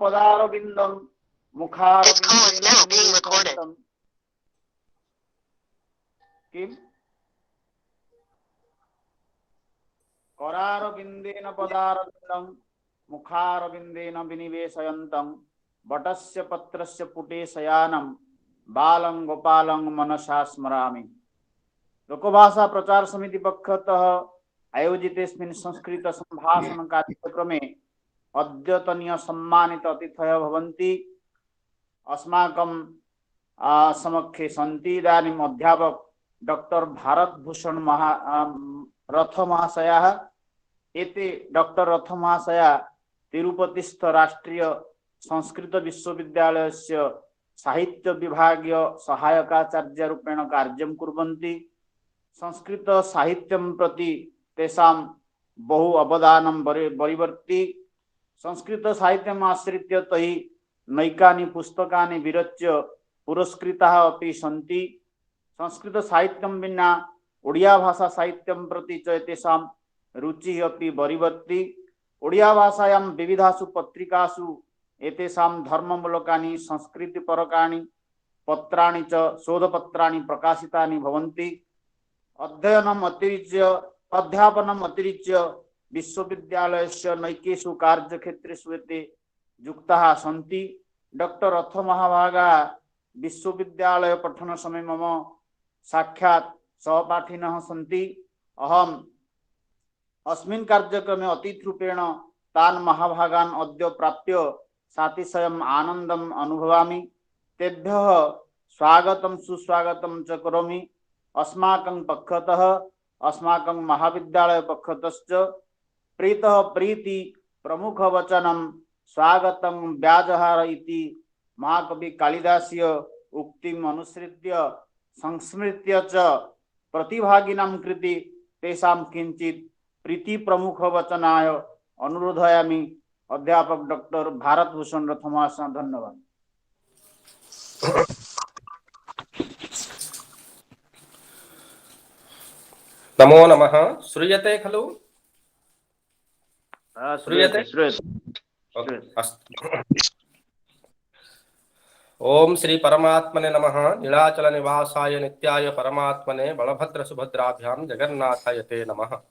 पदारविन्दं मुखारविन्देन किम करारविन्देन पदारविन्दं मुखारविन्देन विनिवेशयन्तं वटस्य पत्रस्य पुटे शयानं बालं गोपालं मनसा स्मरामि। लोकभाषा प्रचार समिति पक्षतः आयोजितेस्मिन् संस्कृत संभाषण कार्यक्रमे अद्यतनीय सम्मानित अतिथयः भवन्ति। अस्माकं समक्षे सन्ति इदानीम् अध्यापक डॉक्टर भारत भूषण रथ महाशयाः। एते डॉक्टर रथ महाशया तिरुपतिस्थ राष्ट्रीय संस्कृत विश्वविद्यालयस्य साहित्य विभागीय सहायकाचार्य रूपेण कार्यं कुर्वन्ति। संस्कृत साहित्यं प्रति तेषां बहु अवदानं वरिवर्ति। संस्कृत साहित्यम् आश्रित्य तैः नैकानि पुस्तकानि विरच्य पुरस्कृताः अपि सन्ति। संस्कृत साहित्यं विना ओडिया भाषा साहित्यं प्रति च तेषां रुचिः अपि वरिवर्ति। ओडिया भाषायां विविधासु पत्रिकासु एतेषां धर्ममूलकानि संस्कृतिपरकाणि पत्राणि च शोधपत्राणि प्रकाशितानि भवन्ति। अध्यापनम् अतिरिच्य विश्वविद्यालयस्य नैकेषु कार्यक्षेत्रेषु एते युक्ताः सन्ति। डॉक्टर रथ महाभागा विश्वविद्यालय पठन समय मम साक्षात् सहपाठिनः सन्ति। अहम् अस्मिन् कार्यक्रमे अतिथिरूपेण तान् महाभागान् अद्य प्राप्य सातिशयम् आनन्दम् अनुभवामि। तेभ्यः स्वागतं सुस्वागतं च करोमि। अस्माकं पक्षतः अस्माकं महाविद्यालय पक्षतश्च प्रीतः प्रीति प्रमुखवचनं स्वागतं व्याजहार इति महाकवि कालिदासस्य उक्तिम् अनुसृत्य संस्मृत्य च प्रतिभागिनां कृते तेषां किञ्चित् प्रीति प्रमुखवचनाय अनुरोधयामि। अध्यापक डॉक्टर भारत भूषण रथ महाशय, धन्यवाद। नमो नमः। श्रूयते खलु? श्रूयते? ओम श्री परमात्मने नमः। नीलाचल निवासाय नित्याय परमात्मने बलभद्र सुभद्राभ्यां जगन्नाथाय ते नमः।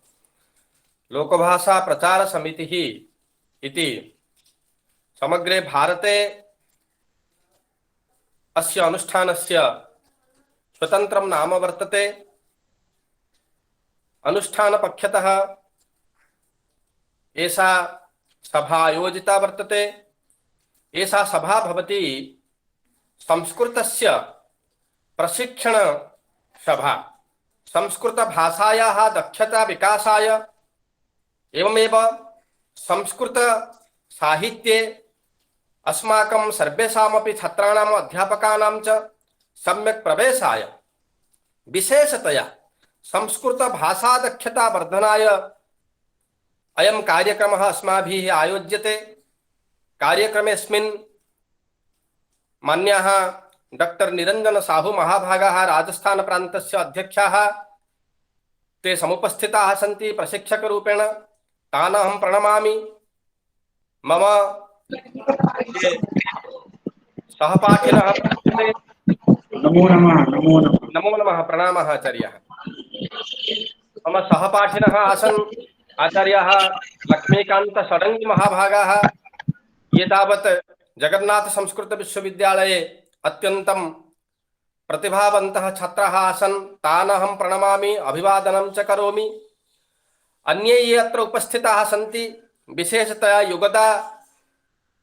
लोकभाषा प्रचार समितिः इति समग्रे भारते अस्य अनुष्ठानस्य स्वतन्त्रं नाम वर्तते। अनुष्ठानपक्षतः एषा सभा आयोजिता वर्तते। एषा सभा भवति संस्कृतस्य प्रशिक्षण सभा। संस्कृतभाषायाः दक्षता विकासाय एवमेव संस्कृत साहित्ये अस्माकं सर्वेषामपि छात्राणाम् अध्यापकानां च सम्यक् प्रवेशाय, विशेषतया संस्कृत भाषा दक्षता वर्धनाय अयं कार्यक्रमः अस्माभिः आयोज्यते। कार्यक्रमेऽस्मिन् मान्याः डॉक्टर निरंजन साहू महाभागाः राजस्थान प्रान्तस्य अध्यक्षाः ते समुपस्थिताः सन्ति प्रशिक्षकरूपेण। तान् अहं प्रणमामि। मम सहपाठिनः नमो नमः। नमो नमः। नमो नमः। प्रणामः आचार्याः। मम सहपाठिनः आसन् आचार्याः लक्ष्मीकान्त षडङ्गी महाभागाः। ये तावत् जगन्नाथ संस्कृत विश्वविद्यालये अत्यन्तं प्रतिभावन्तः छात्राः आसन्। तान् अहं प्रणमामि, अभिवादनं च करोमि। अन्ये ये अत्र उपस्थिताः सन्ति, विशेषतया युगदा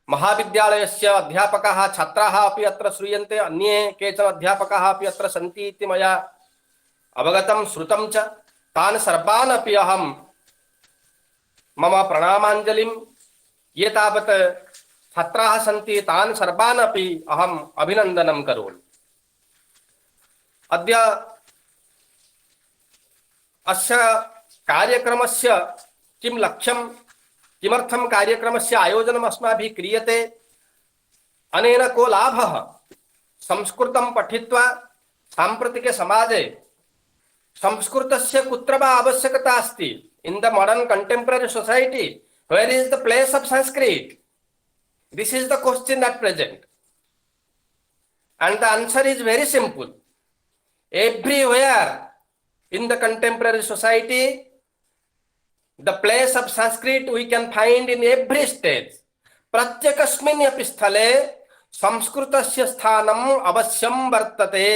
महाविद्यालयस्य अध्यापकाः छात्राः अपि अत्र श्रूयन्ते। अन्ये केचन अध्यापकाः अपि अत्र सन्ति इति मया अवगतं श्रुतं च। तान् सर्वान् अपि अहं मम प्रणामाञ्जलिं, ये तावत् छात्राः सन्ति तान् सर्वान् अपि अहम् अभिनन्दनं करोमि। अद्य अस्य कार्यक्रमस्य किं लक्ष्यं, किमर्थं कार्यक्रमस्य आयोजनम् अस्माभिः क्रियते, अनेन को लाभः, संस्कृतं पठित्वा साम्प्रतिके समाजे संस्कृतस्य कुत्र वा आवश्यकता अस्ति? in the modern contemporary society, where is the place of Sanskrit? This is the question at present. And the answer is very simple. Everywhere in the contemporary society, the place of Sanskrit we can find in every stage. प्रत्येकस्मिन् अपि स्थले संस्कृतस्य स्थानम् अवश्यं वर्तते.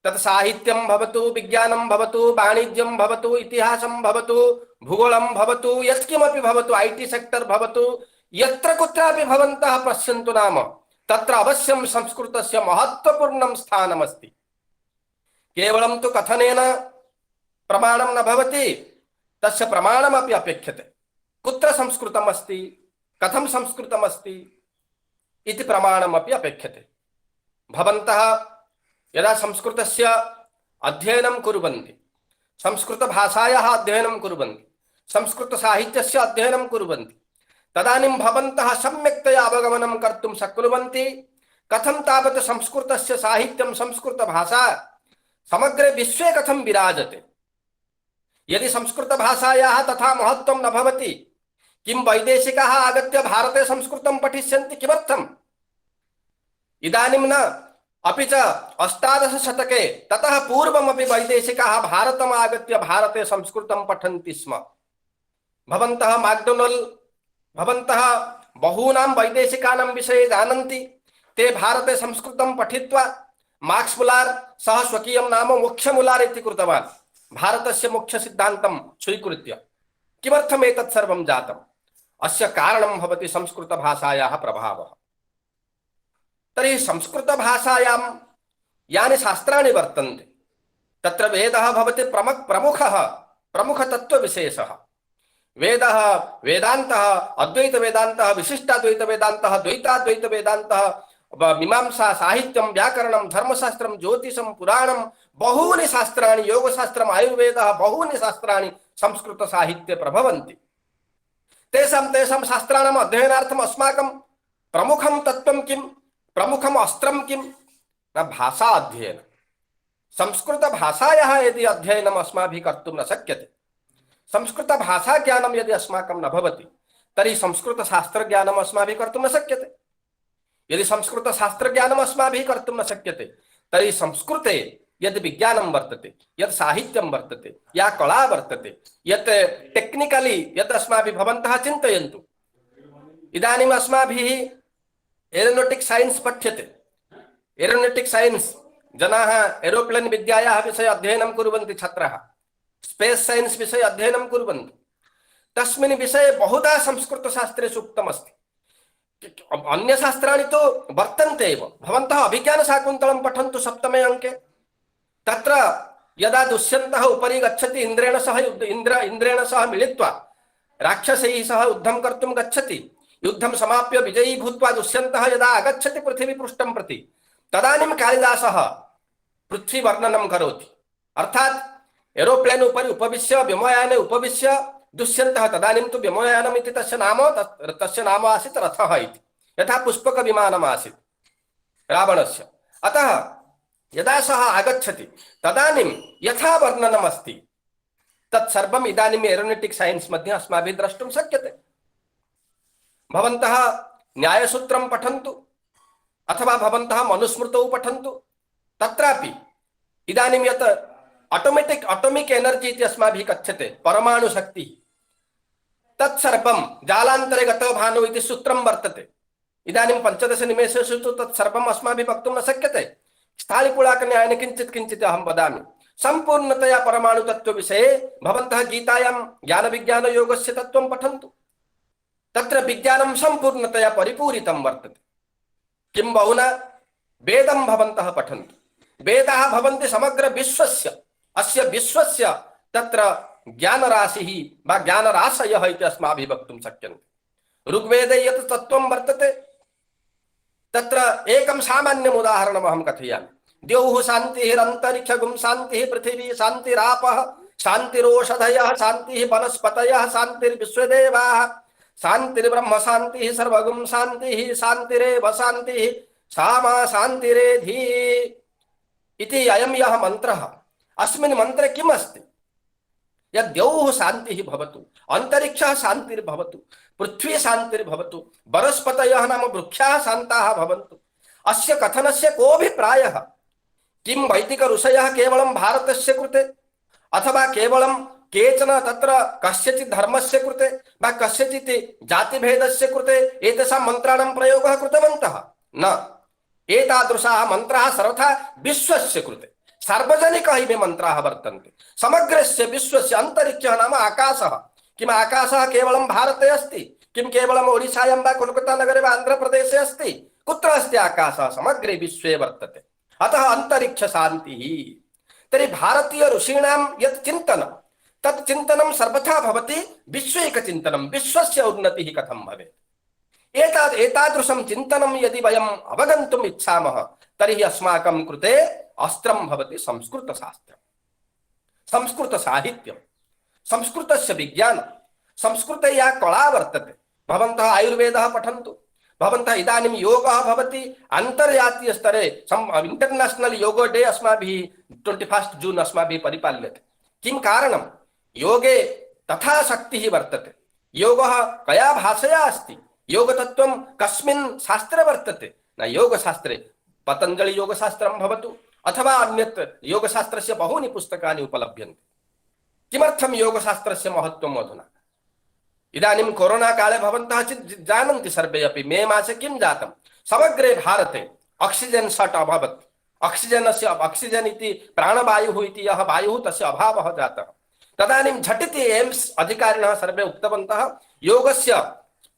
तत् साहित्यं भवतु, विज्ञानं भवतु, वाणिज्यं भवतु, इतिहासं भवतु, भूगोलं भवतु, यत्किमपि भवतु, IT सेक्टर भवतु, यत्र कुत्रापि भवन्तः पश्यन्तु नाम तत्र अवश्यं संस्कृतस्य महत्त्वपूर्णं स्थानमस्ति. केवलं तु कथनेन प्रमाणं न भवति, तस्य प्रमाणमपि अपेक्षते. कुत्र संस्कृतम् अस्ति, कथं संस्कृतम् अस्ति इति प्रमाणमपि अपेक्षते. भवन्तः यदा संस्कृतस्य अध्ययनं कुर्वन्ति, संस्कृतभाषायाः अध्ययनं कुर्वन्ति, संस्कृतसाहित्यस्य अध्ययनं कुर्वन्ति, तदानीं भवन्तः सम्यक्तया अवगमनं कर्तुं शक्नुवन्ति कथं तावत् संस्कृतस्य साहित्यं, संस्कृतभाषा समग्रे विश्वे कथं विराजते. यदि संस्कृतभाषायाः तथा महत्त्वं न भवति, किं वैदेशिकाः आगत्य भारते संस्कृतं पठिष्यन्ति किमर्थम्? इदानीं न, अपि च 18 शतके ततः पूर्वमपि वैदेशिकाः भारतम् आगत्य भारते संस्कृतं पठन्ति स्म. भवन्तः मैक्डोनल्ड, भवन्तः बहूनां वैदेशिकानां विषये जानन्ति. ते भारते संस्कृतं पठित्वा मार्क्स मुलार सः स्वकीयं नाम मोक्षमुलार इति कृतवान्, भारतस्य मोक्षसिद्धान्तं स्वीकृत्य. किमर्थम् एतत् सर्वं जातम्? अस्य कारणं भवति संस्कृतभाषायाः प्रभावः. तर्हि संस्कृतभाषायां यानि शास्त्राणि वर्तन्ते तत्र वेदः भवति प्रमुखतत्त्वविशेषः. वेदः, वेदान्तः, अद्वैतवेदान्तः, विशिष्टाद्वैतवेदान्तः, द्वैताद्वैतवेदान्तः, मीमांसा, साहित्यं, व्याकरणं, धर्मशास्त्रं, ज्योतिषं, पुराणं, बहूनि शास्त्राणि, योगशास्त्रम्, आयुर्वेदः, बहूनि शास्त्राणि संस्कृतसाहित्ये प्रभवन्ति. तेषां शास्त्राणाम् अध्ययनार्थम् अस्माकं प्रमुखं तत्त्वं किं, प्रमुखम् अस्त्रं किं? न भाषा अध्ययनं. संस्कृतभाषायाः यदि अध्ययनम् अस्माभिः कर्तुं न शक्यते, संस्कृतभाषाज्ञानं यदि अस्माकं न भवति, तर्हि संस्कृतशास्त्रज्ञानम् अस्माभिः कर्तुं न शक्यते. यदि संस्कृतशास्त्रज्ञानम् अस्माभिः कर्तुं न शक्यते, तर्हि संस्कृते यद् विज्ञानं वर्तते, यत् साहित्यं वर्तते, या कला वर्तते, यत् टेक्निकली यत् अस्माभिः, भवन्तः चिन्तयन्तु, इदानीम् अस्माभिः एरोनॉटिक् साइंस पठ्यते. एरोनॉटिक् साइंस जनाः एरोप्लेन् विद्यायाः विषये अध्ययनं कुर्वन्ति, छात्राः स्पेस साइंस विषये अध्ययनं कुर्वन्ति. तस्मिन् विषये बहुधा संस्कृतशास्त्रेषु उक्तमस्ति. अन्य शास्त्राणि तु वर्तन्ते एव. भवन्तः अभिज्ञानशाकुन्तलं पठन्तु 7मे अंके. तत्र यदा दुष्यन्तः उपरि गच्छति, इन्द्रेण सह मिलित्वा राक्षसैः सह युद्धं कर्तुं गच्छति, युद्धं समाप्य विजयी भूत्वा दुष्यन्तः यदा आगच्छति पृथिवीपृष्ठं प्रति, तदानीं कालिदासः पृथ्वीवर्णनं करोति. अर्थात् एरोप्लेन् उपरि उपविश्य, व्योमयाने उपविश्य दुष्यन्तः, तदानीं तु व्योमयानम् इति तस्य नाम आसीत् रथः इति, यथा पुष्पकविमानम् आसीत् रावणस्य. अतः यदा सः आगच्छति तदानीं यथा वर्णनम् अस्ति तत्सर्वम् इदानीम् एरोनॉटिक् साइंस मध्ये अस्माभिः द्रष्टुं शक्यते. भवन्तः न्यायसूत्रं पठन्तु अथवा भवन्तः मनुस्मृतौ पठन्तु, तत्रापि इदानीं यत् अटोमिक एनर्जी इति अस्माभिः कथ्यते, परमाणुशक्तिः, तत्सर्वं जालान्तरे गतो भानु इति सूत्रं वर्तते. इदानीं 15 निमेषेषु तु तत्सर्वम् अस्माभिः वक्तुं न शक्यते. स्थालिपुलाकन्यायेन किञ्चित् अहं वदामि. सम्पूर्णतया परमाणुतत्त्वविषये भवन्तः गीतायां ज्ञानविज्ञानयोगस्य तत्त्वं पठन्तु. तत्र विज्ञानं सम्पूर्णतया परिपूरितं वर्तते. किं बहुना वेदं भवन्तः पठन्तु. वेदाः भवन्ति समग्र विश्वस्य, अस्य विश्वस्य तत्र ज्ञानराशिः वा ज्ञानराशयः इति अस्माभिः वक्तुं शक्यन्ते. ऋग्वेदे यत् तत्त्वं वर्तते तत्र एकं सामान्यम् उदाहरणम् अहं कथयामि. द्यौः शान्तिरन्तरिक्षगुं शान्तिः, पृथिवी शान्तिरापः, शान्तिरोषधयः, शान्तिः वनस्पतयः, शान्तिर्विश्वदेवाः, शान्तिर्ब्रह्म शान्तिः, सर्वगुं शान्तिः, शान्तिरेव शान्तिः, सा मा शान्तिरेधि इति अयं यः मन्त्रः. अस्मिन् मन्त्रे किम् अस्ति? यद्यौः शान्तिः भवतु, अन्तरिक्षः शान्तिर्भवतु, पृथ्वी शान्तिर्भवतु, वनस्पतयः नाम वृक्षाः शान्ताः भवन्तु। अस्य कथनस्य कोऽभिप्रायः? किं वैदिक ऋषयः केवलं भारतस्य कृते अथवा केवलं केचन तत्र कस्यचित् धर्मस्य कृते वा कस्यचित् जातिभेदस्य कृते एतेषां मन्त्राणां प्रयोगः कृतवन्तः? न, एतादृशाः मन्त्राः सर्वथा विश्वस्य कृते सार्वजनिकः इमे मन्त्राः वर्तन्ते। समग्रस्य विश्वस्य अन्तरिक्षः नाम आकाशः। किम् आकाशः केवलं भारते अस्ति? किं केवलम् ओडिशायां वा कोलकाता नगरे वा आन्ध्रप्रदेशे अस्ति? कुत्र अस्ति आकाशः? समग्रे विश्वे वर्तते। अतः अंतरिक्ष शांति। तर्हि भारतीय ऋषीणां यत् चिन्तनं तत् चिन्तनं सर्वथा भवति विश्वैक चिन्तनं, विश्वस्य उन्नतिः कथं भवेत्। एतादृशं चिन्तनं यदि वयम् अवगन्तुम् इच्छामः तर्हि अस्माकं कृते अस्त्रं भवति संस्कृतशास्त्रं, संस्कृतसाहित्यं, संस्कृतस्य विज्ञानं, संस्कृते या कला वर्तते। भवन्तः आयुर्वेदः पठन्तु, भवन्तः इदानीं योगः भवति अन्तर्जातीय स्तरे इंटरनेशनल योग डे अस्माभिः 21 जून अस्माभिः परिपाल्यते। किं कारणं? योगे तथा शक्तिः वर्तते। योगः कया भाषया अस्ति? योगतत्त्वं कस्मिन् शास्त्रे वर्तते? न योगशास्त्रे पतञ्जलि योगशास्त्रं भवतु अथवा अन्यत् योगशास्त्रस्य बहूनि पुस्तकानि उपलभ्यन्ते। किमर्थं योगशास्त्रस्य महत्त्वम् अधुना? इदानीं कोरोना काले भवन्तः जानन्ति सर्वे अपि मे मासे किं जातं? समग्रे भारते ऑक्सीजन शॉर्ट अभवत्। ऑक्सीजन इति प्राणवायुः इति यः वायुः तस्य अभावः जातः। तदानीं झटिति एम्स अधिकारिणः सर्वे उक्तवन्तः योगस्य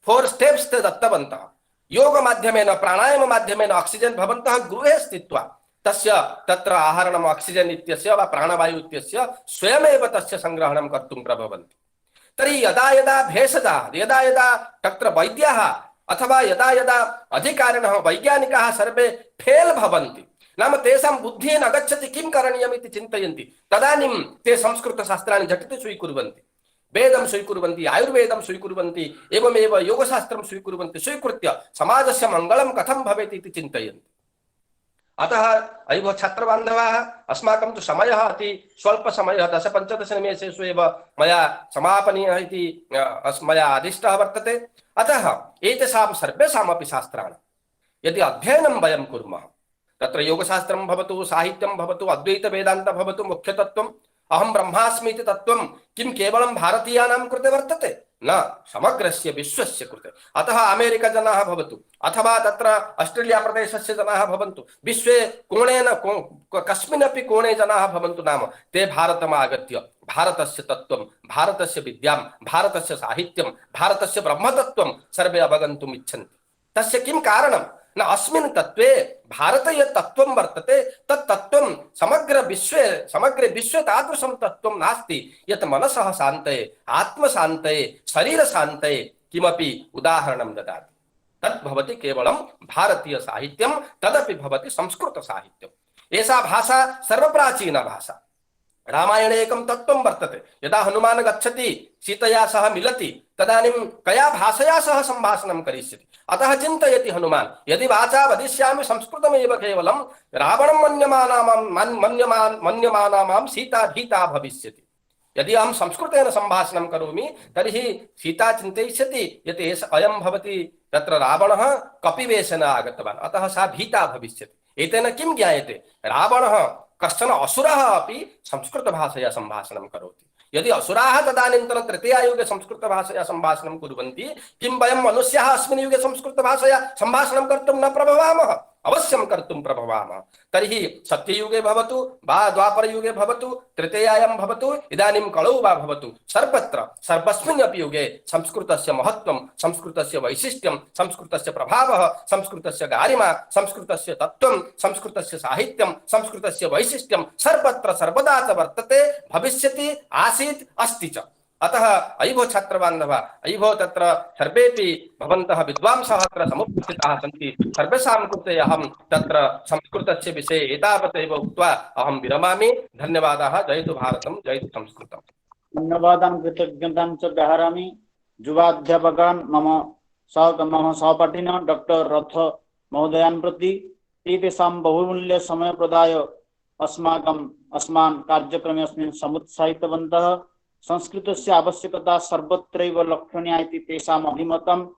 4 स्टेप्स् ते दत्तवन्तः। योग माध्यमेन प्राणायाम माध्यमेन ऑक्सीजन भवन्तः गृहे स्थित्वा तस्य तत्र आहरणम् ऑक्सीजन इत्यस्य वा प्राणवायु इत्यस्य स्वयमेव तस्य संग्रहणं कर्तुं प्रभवन्ति। तर्हि यदा यदा भेषजाः, यदा यदा तत्र वैद्याः अथवा यदा यदा अधिकारिणः वैज्ञानिकाः सर्वे फेल भवन्ति, नाम तेषां बुद्धिः न गच्छति किं करणीयम् इति चिन्तयन्ति, तदानीं ते संस्कृतशास्त्राणि झटिति स्वीकुर्वन्ति, वेदं स्वीकुर्वन्ति, आयुर्वेदं स्वीकुर्वन्ति, एवमेव योगशास्त्रं स्वीकुर्वन्ति, स्वीकृत्य समाजस्य मङ्गलं कथं भवेत् इति चिन्तयन्ति। अतः अयि भो छात्रबान्धवाः, अस्माकं तु समयः अति स्वल्पसमयः 10-15 निमेषेषु एव मया समापनीयः इति मया आदिष्टः वर्तते। अतः एतेषां सर्वेषामपि शास्त्राणां यदि अध्ययनं वयं कुर्मः, तत्र योगशास्त्रं भवतु, साहित्यं भवतु, अद्वैतवेदान्त भवतु, मुख्यतत्त्वम् अहं ब्रह्मास्मि इति तत्त्वं किं केवलं भारतीयानां कृते वर्तते? न, समग्रस्य विश्वस्य कृते। अतः अमेरिका जनाः भवतु अथवा तत्र ऑस्ट्रेलिया प्रदेशस्य जनाः भवन्तु, विश्वे कोणेन कस्मिन्नपि कोणे जनाः भवन्तु, नाम ते भारतम् आगत्य भारतस्य तत्त्वं, भारतस्य विद्यां, भारतस्य साहित्यं, भारतस्य ब्रह्मतत्त्वं सर्वे अवगन्तुम् इच्छन्ति। तस्य किं कारणं? न, अस्मिन् तत्त्वे भारते यत् तत्त्वं वर्तते तत् तत्त्वं समग्रे विश्वे तादृशं तत्त्वं नास्ति यत् मनसः शान्तये, आत्मशान्तये, शरीरशान्तये किमपि उदाहरणं ददाति। तत् भवति केवलं भारतीय साहित्यं, तदपि भवति संस्कृत साहित्यम्। एषा भाषा सर्वप्राचीना भाषा। रामायणे एकं तत्त्वं वर्तते, यदा हनुमान् गच्छति सीतया सह मिलति तदानीं कया भाषया सह सम्भाषणं करिष्यति। अतः चिन्तयति हनुमान्, यदि वाचा वदिष्यामि संस्कृतमेव केवलं रावणं मन्यमाना मां सीता भीता भविष्यति। यदि अहं संस्कृतेन सम्भाषणं करोमि तर्हि सीता चिन्तयिष्यति यत् अयं भवति तत्र रावणः कपिवेशेन आगतवान्, अतः सा भीता भविष्यति। एतेन किं ज्ञायते? रावणः कश्चन असुरः अपि संस्कृतभाषया सम्भाषणं करोति। यदि असुराः तदानीन्तन तृतीयायुगे संस्कृतभाषया सम्भाषणं कुर्वन्ति, किं वयं मनुष्याः अस्मिन् युगे संस्कृतभाषया सम्भाषणं कर्तुं न प्रभवामः? अवश्यं कर्तुं प्रभवामः। तर्हि सत्ययुगे भवतु वा द्वापरयुगे भवतु, तृतीयायां भवतु, इदानीं कलौ वा भवतु, सर्वत्र सर्वस्मिन् अपि युगे संस्कृतस्य महत्त्वं, संस्कृतस्य वैशिष्ट्यं, संस्कृतस्य प्रभावः, संस्कृतस्य गारिमा, संस्कृतस्य तत्त्वं, संस्कृतस्य साहित्यं, संस्कृतस्य वैशिष्ट्यं सर्वत्र सर्वदा च वर्तते, भविष्यति, आसीत्, अस्ति च। अतः अयि भो छात्रबान्धवा, अयि भो तत्र सर्वेपि भवन्तः विद्वांसः अत्र समुपस्थिताः सन्ति, सर्वेषां कृते अहं तत्र संस्कृतस्य विषये एतावत् एव उक्त्वा अहं विरमामि। धन्यवादाः। जयतु भारतं, जयतु संस्कृतम्। धन्यवादान् कृतज्ञतां च व्याहरामि। युवाध्यापकान् मम सहपाठिनः डॉक्टर रथ महोदयान् प्रति एतेषां बहुमूल्य समय प्रदाय अस्मान् कार्यक्रमे अस्मिन् समुत्साहितवन्तः। संस्कृतस्य आवश्यकता सर्वत्रैव लक्षणीया इति तेषाम् अभिमतं।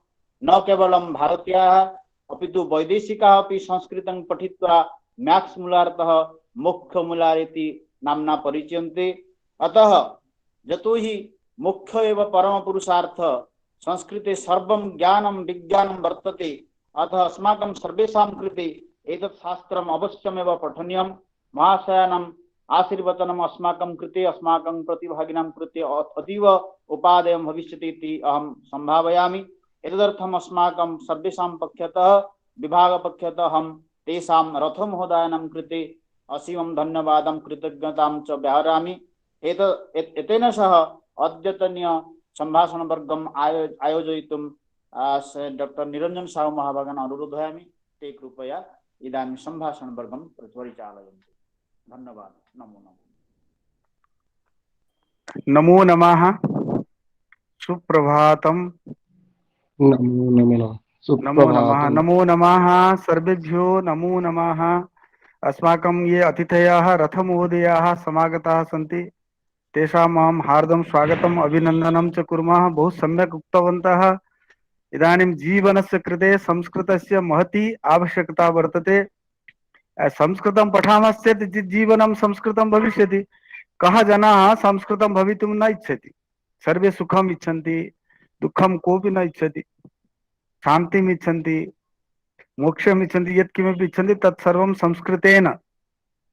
न केवलं भारतीयाः अपि तु वैदेशिकाः अपि संस्कृतं पठित्वा मैथ्स मूलार्थः मोक्ष मूलारिति नाम्ना परिचयन्ते। अतः यतोहि मोक्ष एव परम पुरुषार्थ, संस्कृते सर्वं ज्ञानं विज्ञानं वर्तते, अतः अस्माकं सर्वेषां कृते एतत् शास्त्रम् अवश्यमेव पठनीयम्। महाशयानाम् आशीर्वचनम् अस्माकं कृते, अस्माकं प्रतिभागिनां कृते अतीव उपादेयं भविष्यति इति अहं सम्भावयामि। एतदर्थम् अस्माकं सर्वेषां पक्षतः, विभागपक्षतः अहं तेषां रथमहोदयानां कृते असीमं धन्यवादं कृतज्ञतां च व्याहरामि। एतेन सह अद्यतनीय सम्भाषणवर्गम् आयोजयितुं डॉक्टर निरंजन साहु महाभागान् अनुरोधयामि। ते कृपया इदानीं सम्भाषणवर्गं परिचालयन्तु। धन्यवाद। नमो नमः। नमो नमः। सुप्रभातम। नमो नमः। नमो नमः। सुप्रभातम्। नमो नमः सर्वेभ्यो नमो नमः। अस्माकं ये अतिथयाः रथमहोदयाः समागताः सन्ति, तेषाम् अहं हार्दं स्वागतम् अभिनन्दनं च कुर्मः। बहु सम्यक् उक्तवन्तः। इदानीं जीवनस्य कृते संस्कृतस्य महती आवश्यकता वर्तते। संस्कृतं पठामश्चेत् जीवनं संस्कृतं भविष्यति। कः जनाः संस्कृतं भवितुं न इच्छति। सर्वे सुखम् इच्छन्ति, दुःखं कोऽपि न इच्छति। शान्तिम् इच्छन्ति, मोक्षम् इच्छन्ति, यत्किमपि इच्छन्ति तत्सर्वं संस्कृतेन।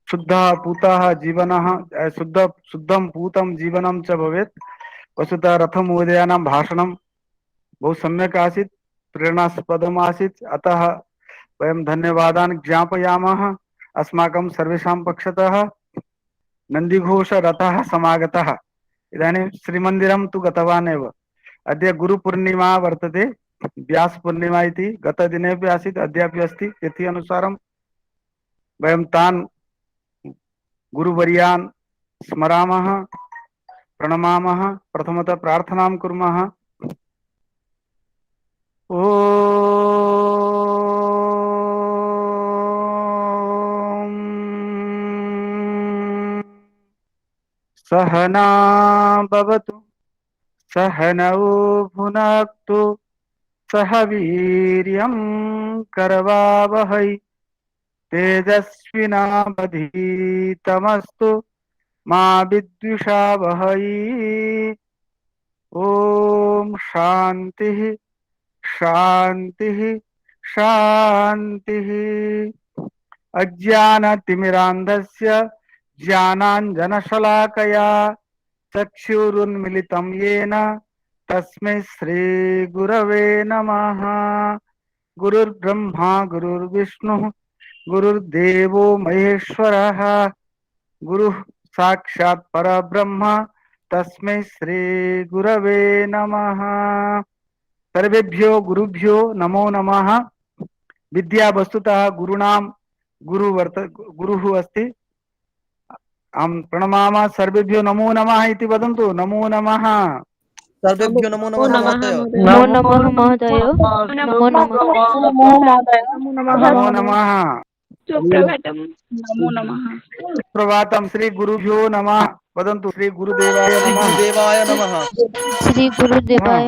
शुद्धः पूतः जीवनः, शुद्धं पूतं जीवनं च भवेत्। वस्तुतः रथमहोदयानां भाषणं बहु सम्यक् आसीत्, प्रेरणास्पदम् आसीत्। अतः वयं धन्यवादान् ज्ञापयामः। अस्माकं सर्वेषां पक्षतः नन्दिघोष रथः समागतः। इदानीं श्रीमन्दिरं तु गतवान् एव। अद्य गुरुपूर्णिमा वर्तते, व्यासपूर्णिमा इति। गतदिनेपि आसीत्, अद्यापि अस्ति। तिथि अनुसारं वयं तान् गुरुवर्यान् स्मरामः, प्रणमामः। प्रथमतः प्रार्थनां कुर्मः। ॐ सहना भवतु, सहनौ भुनक्तु, सह वीर्यं करवावहै, तेजस्विनावधीतमस्तु मा विद्विषावहै। ओम शांतिः शांतिः शांतिः। अज्ञानतिमिरान्धस्य ज्ञानाञ्जनशलाकया चक्षुरुन्मिलितं येन तस्मै श्रीगुरवे नमः। गुरुर्ब्रह्मा गुरुर्विष्णुः गुरुर्देवो महेश्वरः, गुरुः साक्षात् परब्रह्म तस्मै श्रीगुरवे नमः। सर्वेभ्यो गुरुभ्यो नमो नमः। विद्या वस्तुतः गुरुणां गुरुः अस्ति। अहं प्रणमामः। सर्वेभ्यो नमो नमः इति वदन्तु। नमो नमः। सर्वेभ्यो नमो नमः महोदय। नमो नमः महोदय। नमो नमः। नमो नमः। सुप्रभातम्। नमो नमः। सुप्रभातं। श्री गुरुभ्यो नमः वदन्तु। श्री गुरुदेवाय श्री नमः। गुरुदेवाय नमः। श्री गुरुदेवाय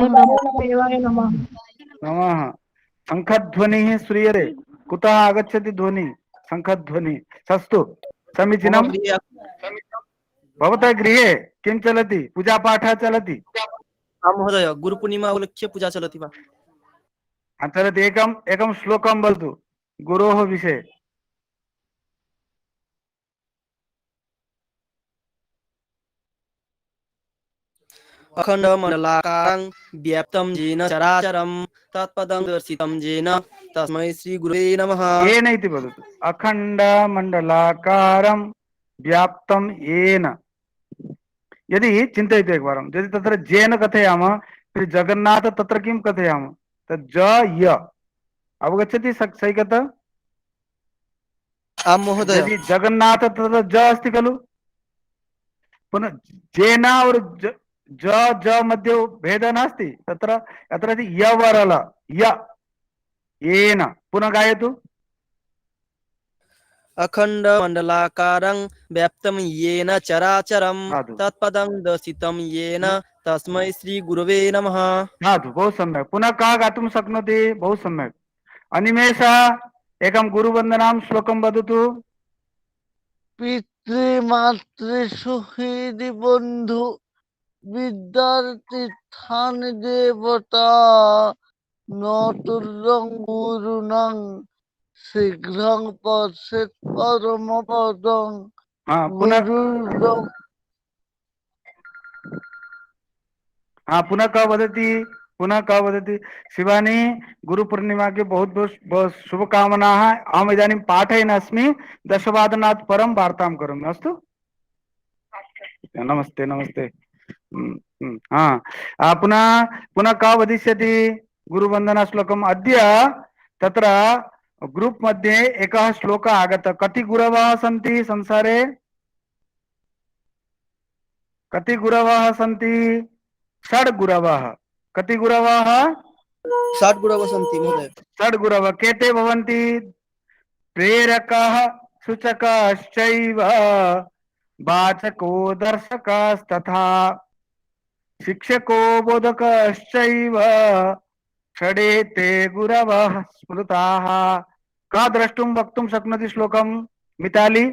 नमः। नमः। शङ्खध्वनिः श्रूयते। कुतः आगच्छति ध्वनिः? शङ्खध्वनिः। सस्तु मम समीचीनं। गृहे भवतः गृहे किं चलति? पूजापाठः चलति? महोदय गुरुपूर्णिमा उपलक्ष्य पूजा चलति वा? चलति। एकं श्लोकं वदतु गुरोः विषये। अखण्डमण्डलाकारं व्याप्तं येन चराचरं तत्पदं दर्शितं येन तस्मै श्रीगुरुवे नमः। येन इति वदतु। अखण्डमण्डलाकारं व्याप्तं येन। यदि चिन्तयतु एकवारं, यदि तत्र जेन कथयामः तर्हि जगन्नाथ तत्र किं कथयामः? तत् ज य अवगच्छति सैकतः? आं महोदय। यदि जगन्नाथ तत्र ज अस्ति खलु, पुनः जेन और ज ज मध्ये भेदः नास्ति। तत्र अत्र य वरल य येन। पुनः गायतु। अखण्डमण्डलाकारं व्याप्तं येन चराचरं साधु तत्पदं दर्शितं येन तस्मै श्रीगुरवे नमः। साधु, बहु सम्यक्। पुनः कः गातुं शक्नोति? बहु सम्यक्। अनिमेष एकं गुरुवन्दनां श्लोकं वदतु। पितृमातृसुहृदि बन्धु विद्यार्थी देवता न तुल्यं गुरुणां शीघ्रं पश्येत् परमपदं हाँ पुनः गुरुर् पुनः कः वदति? पुनः कः वदति? शिवानी, गुरु पूर्णिमा के बहुत बहुत बहुत शुभकामनाः। अहम् इदानीं पाठयन् अस्मि। 10 वादनात् परं वार्तां करोमि। अस्तु? नमस्ते नमस्ते। पुनः पुनः कः वदिष्यति? गुरुवन्दना श्लोकम्। अद्य तत्र ग्रुप् मध्ये एकः श्लोकः आगतः। कति गुरवः सन्ति संसारे? कति गुरवः सन्ति? 6 गुरवः। कति गुरवः? 60 गुरवः सन्ति महोदय। 6 गुरवः। केते भवन्ति? प्रेरकः, सूचकश्चैव, वाचको दर्शकस्तथा, शिक्षको बोधकश्चैव, षडे ते गुरवः स्मृताः। का द्रष्टुं वक्तुं शक्नोति श्लोकं? मिताली,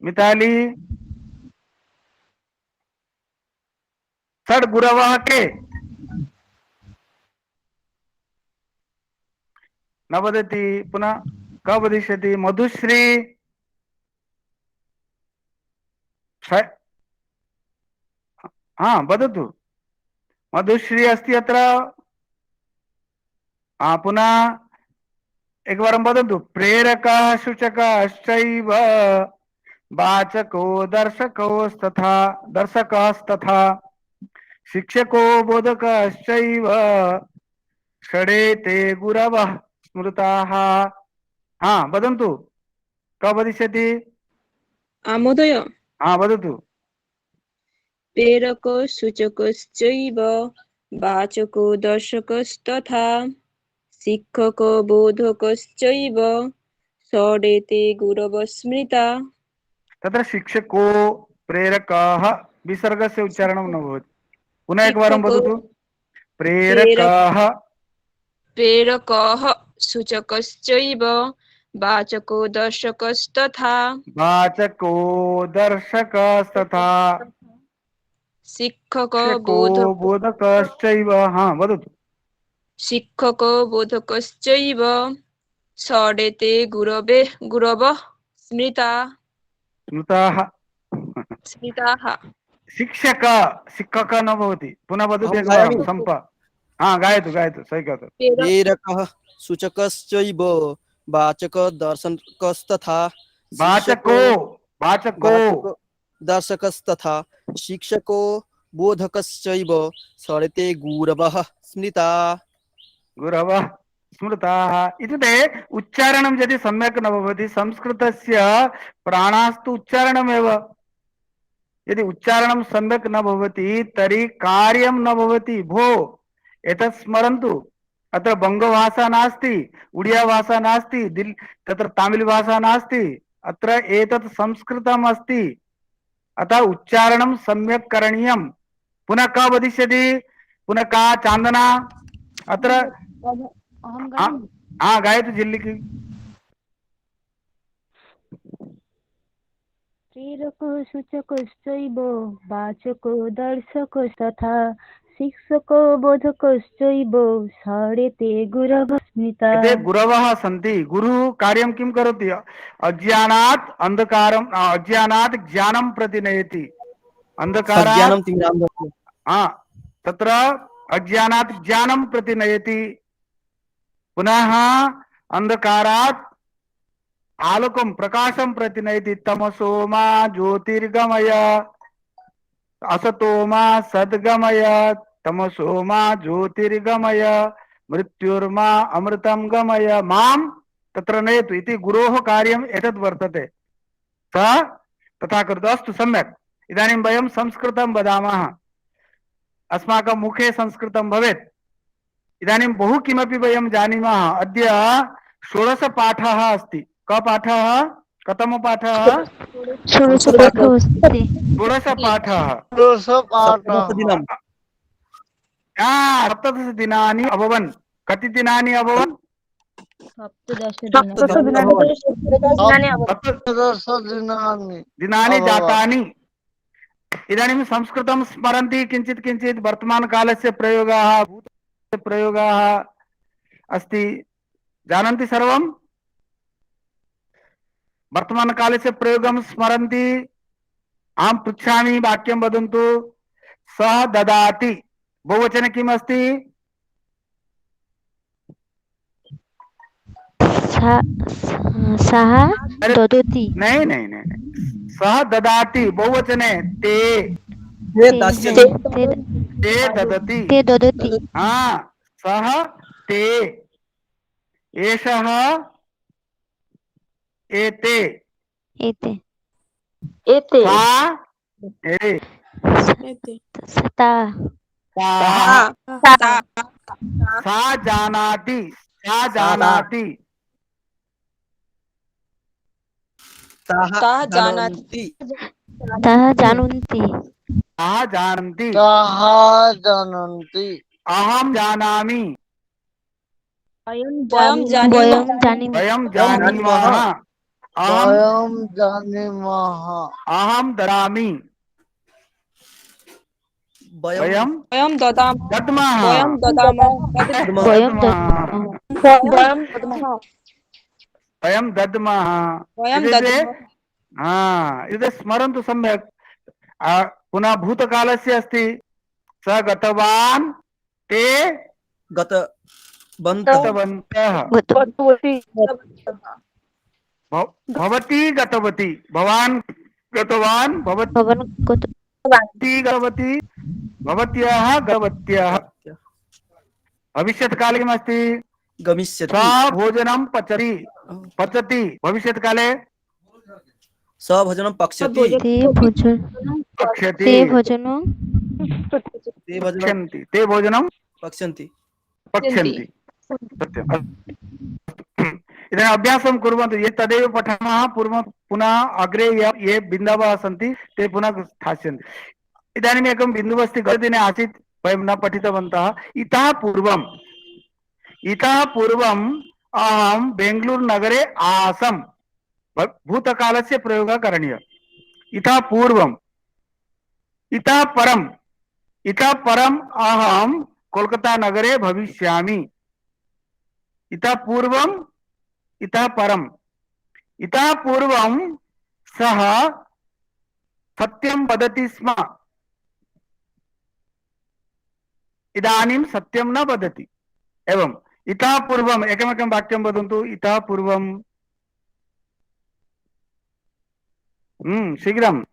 मिताली। 6 गुरवः के? न वदति। पुनः कः वदिष्यति? मधुश्री, वदतु। मधुश्री अस्ति अत्र? पुनः एकवारं वदतु। प्रेरकः, सूचकश्चैव, वाचको दर्शकस्तथा, दर्शकस्तथा, शिक्षको बोधकश्चैव, षडे ते गुरवः स्मृताः। वदन्तु। कः वदिष्यति? महोदय, वदतु। प्रेरको सूचकश्चैव वाचको दर्शकस्तथा शिक्षको बोधकश्चैव षडेते गुरवः स्मृता। तत्र शिक्षको, प्रेरकः विसर्गस्य उच्चारणं न भवति। पुनः एकवारं वदतु। प्रेरकः, प्रेरकः सूचकश्चैव वाचको दर्शकस्तथा वाचको दर्शकस्तथा, शिक्षको शिक्षको बोधकश्चैव। वदतु। शिक्षको बोधकश्चैव षडेते गुरवः स्मृता। स्मृताः। स्मृताः। शिक्षक, शिक्षक न भवति। पुनः वदतु अहं एकवारं। गायामि। सम्प गायतु गायतु, सही गातु। प्रेरकः सूचकश्चैव वाचकदर्शकस्तथा वाचको, वाचको, दर्शकस्तथा शिक्षको बोधकश्चैव षडेते गुरवः स्मृता। गुरवः स्मृताः। इत्युक्ते उच्चारणं यदि सम्यक् न भवति, संस्कृतस्य प्राणास्तु उच्चारणमेव। यदि उच्चारणं सम्यक् न भवति तर्हि कार्यं न भवति। भो, एतत् स्मरन्तु। अत्र बङ्गभाषा नास्ति, उडिया भाषा नास्ति, तत्र तमिळ् भाषा नास्ति, अत्र एतत् संस्कृतम् अस्ति। अतः उच्चारणं सम्यक् करणीयं। पुनः कः वदिष्यति? पुनः का? चान्दना अत्र? गायतु झिल्लिकी। प्रेरको सूचकश्चैव वाचको दर्शकस्तथा शिक्षको बोधकश्चैव षडेते गुरवः स्मृता। एते गुरवः सन्ति। गुरुः कार्यं किं करोति? अज्ञानात् अंधकारम्, अज्ञानात् ज्ञानं प्रति नयति। अंधकारात् सज्ञानं तिमिरां दर्शयति। तत्र अज्ञानात् ज्ञानं प्रति नयति। पुनः अंधकारात् आलोकं, प्रकाशं प्रति नयति। तमसो मा ज्योतिर्गमय, असतो मा सद्गमय, तमसो मा ज्योतिर्गमय, मृत्युर्मा अमृतं गमय, मां तत्र नयतु इति गुरोः कार्यम् एतद् वर्तते। सः तथा करोतु। अस्तु, सम्यक्। इदानीं वयं संस्कृतं वदामः। अस्माकं मुखे संस्कृतं भवेत्। इदानीं बहु किमपि वयं जानीमः। अद्य षोडशपाठः अस्ति। कः पाठः? कतमपाठः? षोडशपाठो अस्ति। षोडशपाठः। पुरुषपाठः दिनम् सप्तदशदिनानि अभवन्। कति दिनानि अभवन्? सप्तदशदिनानि। सप्तदशदिनानि दिनानि अभवन्। जातानि। इदानीं संस्कृतं स्मरन्ति किञ्चित् किञ्चित् वर्तमानकालस्य प्रयोगाः प्रयोगाः अस्ति जानन्ति सर्वं? वर्तमानकालस्य प्रयोगं स्मरन्ति? अहं पृच्छामि, वाक्यं वदन्तु। सः ददाति बहुवचने किम् अस्ति? सः ददति। नहीं नहीं नहीं नहीं, सः ददाति बहुवचने ते। ते दास्यन्ति ते ददति। ते ददति। हाँ, सः ते, एषः एते, एते। सा ए, सता। ताः, ता सा जानाति, सा जानाति, ताः जानाति। ताः जानन्ति। ताः जानन्ति, ताः जानन्ति। अहं जानामि, वयं वयं जानीमः। जानीमः। वयं जानीमः, अहं वयं जानीमः। अहं ददामि, वयं वयं ददामः। दद्मः, वयं ददामः। वयं वयं दद्मः। वयं दद्मः। वयं इति दद्मः। इति स्मरन्तु सम्यक्। पुनः भूतकालस्य अस्ति। स गतवान्, ते गतवन्तः गतवन्तः, भवती गतवती, भवान् गतवान्, भवती गतवती, भवत्याः गतवत्याः। भविष्यत्काले किमस्ति? गमिष्यति स भोजनं पचति, पचति। भविष्यत्काले स भोजनं पक्ष्यति ते भोजनं पक्ष्यति, ते भोजनं ते भोजनं पक्ष्यन्ति, ते भोजनं पक्ष्यन्ति पक्ष्यन्ति। सत्यम्। इदानीम् अभ्यासं कुर्वन्तु। ये तदेव पठामः पूर्वं, पुनः अग्रे ये बिन्दवः सन्ति ते पुनः स्थास्यन्ति। इदानीम् एकं बिन्दुः अस्ति, गतदिने आसीत्, वयं न पठितवन्तः। इतः पूर्वम् अहं बेङ्गलूरुनगरे आसम्। भूतकालस्य प्रयोगः करणीयः। इतः पूर्वम्, इतः परम् अहं कोलकातानगरे भविष्यामि। इतः पूर्वम्, इतः परम्। इतः पूर्वं सः सत्यं वदति स्म, इदानीं सत्यं न वदति। एवम् इतः पूर्वम् एकमेकं वाक्यं वदन्तु। इतः पूर्वम्, शीघ्रं।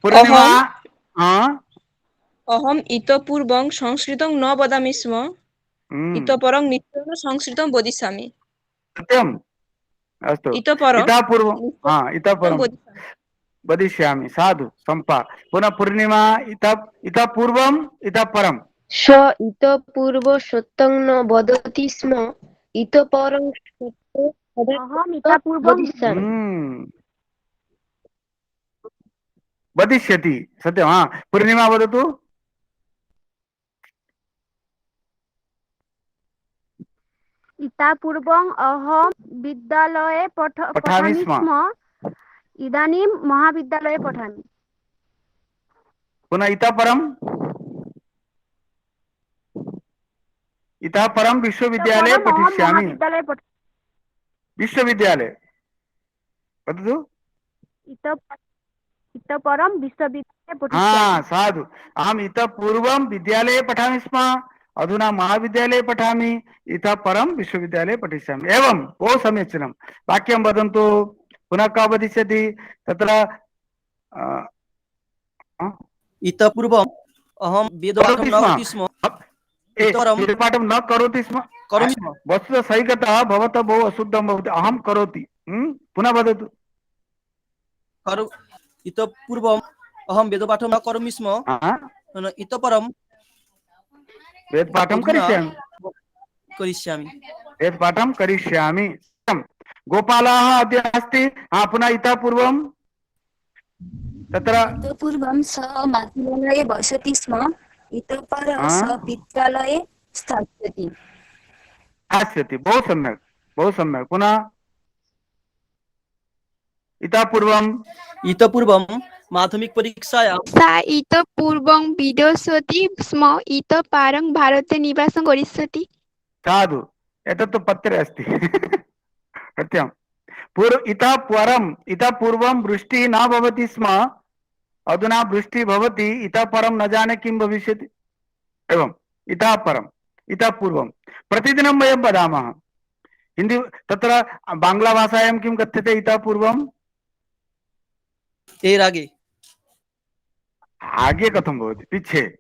पूर्णिमा। अहम् इतः पूर्वं संस्कृतं न वदामि स्म। इतः परं निश्चयेन संस्कृतं वदिष्यामि। सत्यम्। अस्तु, इतः परं इतः पूर्वं, इतः परं वदिष्यामि। वदिष्यामि। साधु, सम्पा। पुनः पूर्णिमा। इतः पूर्वम्, इतः परम्। स इतः पूर्वं सत्यं न वदति स्म, इतः परं अहम् इतः पूर्वं वदिष्यति। सत्यं। पूर्णिमा वदतु। इतः पूर्वम् अहं विद्यालये पठामि स्म, इदानीं महाविद्यालये पठामि। पुनः इतः परम्, इतः परं विश्वविद्यालये पठिष्यामि। विश्वविद्यालये वदतु। इतः परं विश्वविद्यालये पठिष्यामि। साधु। अहम् इतः पूर्वं विद्यालये पठामि स्म, अधुना महाविद्यालये पठामि। इतः परं विश्वविद्यालये पठिष्यामि। एवं, बहु समीचीनं। वाक्यं वदन्तु। पुनः कः वदिष्यति तत्र? इतः पूर्वम् अहं वेदपाठं न करोति स्म। वेदपाठं न करोति स्म। वस्तुतः सही कथा, भवतः बहु अशुद्धं भवति। अहं करोति। पुनः वदतु। इतः पूर्वम् अहं वेदपाठं न करोमि स्म, इतः परं वेदपाठं करिष्यामि। एतत् पाठं करिष्यामि। गोपालः अद्य अस्ति। पुनः इतः पूर्वं तत्र इतः पूर्वं सः मातृलये वसति स्म, इतः परं सः पित्रालये स्थास्यति। बहु सम्यक्, बहु सम्यक्। पुनः इतः पूर्वं माध्यमिक परीक्षायां सा इतः पूर्वं विदेशति स्म, इतः परं भारते निवासं करिष्यति। साधु, एतत् पत्रे अस्ति। सत्यं। इतः पूर्वं वृष्टिः न भवति स्म, अधुना वृष्टिः भवति, इतः परं न जाने किं भविष्यति। एवम् इतः परं, इतः पूर्वं प्रतिदिनं वयं वदामः। हिंदी तत्र बांग्ला भाषायां किं कथ्यते इतः पूर्वं? एर आगे। आगे कथं भवति? पीछे।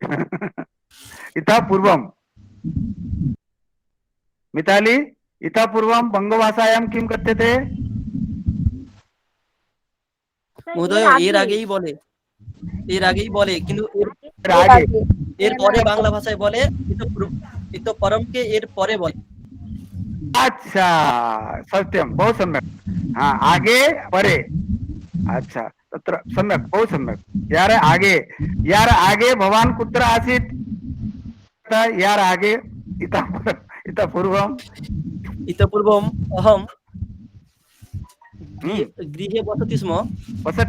इतः पूर्वं। मिताली, इतः पूर्वं बंगभाषायां किं कथ्यते? महोदय एर आगे ही बोले, एर आगे ही बोले, किन्तु एर परे बांग्ला भाषाয় বলে इतः परम के एर परे बोले। अच्छा, सत्यं, बहु सम्यक्। आगे परे। अच्छा, तत्र सम्यक्, बहु सम्यक्। यार आगे भवान् कुत्र आसीत्? यार आगे इतः पूर्वं अहं गृहे वसति स्म।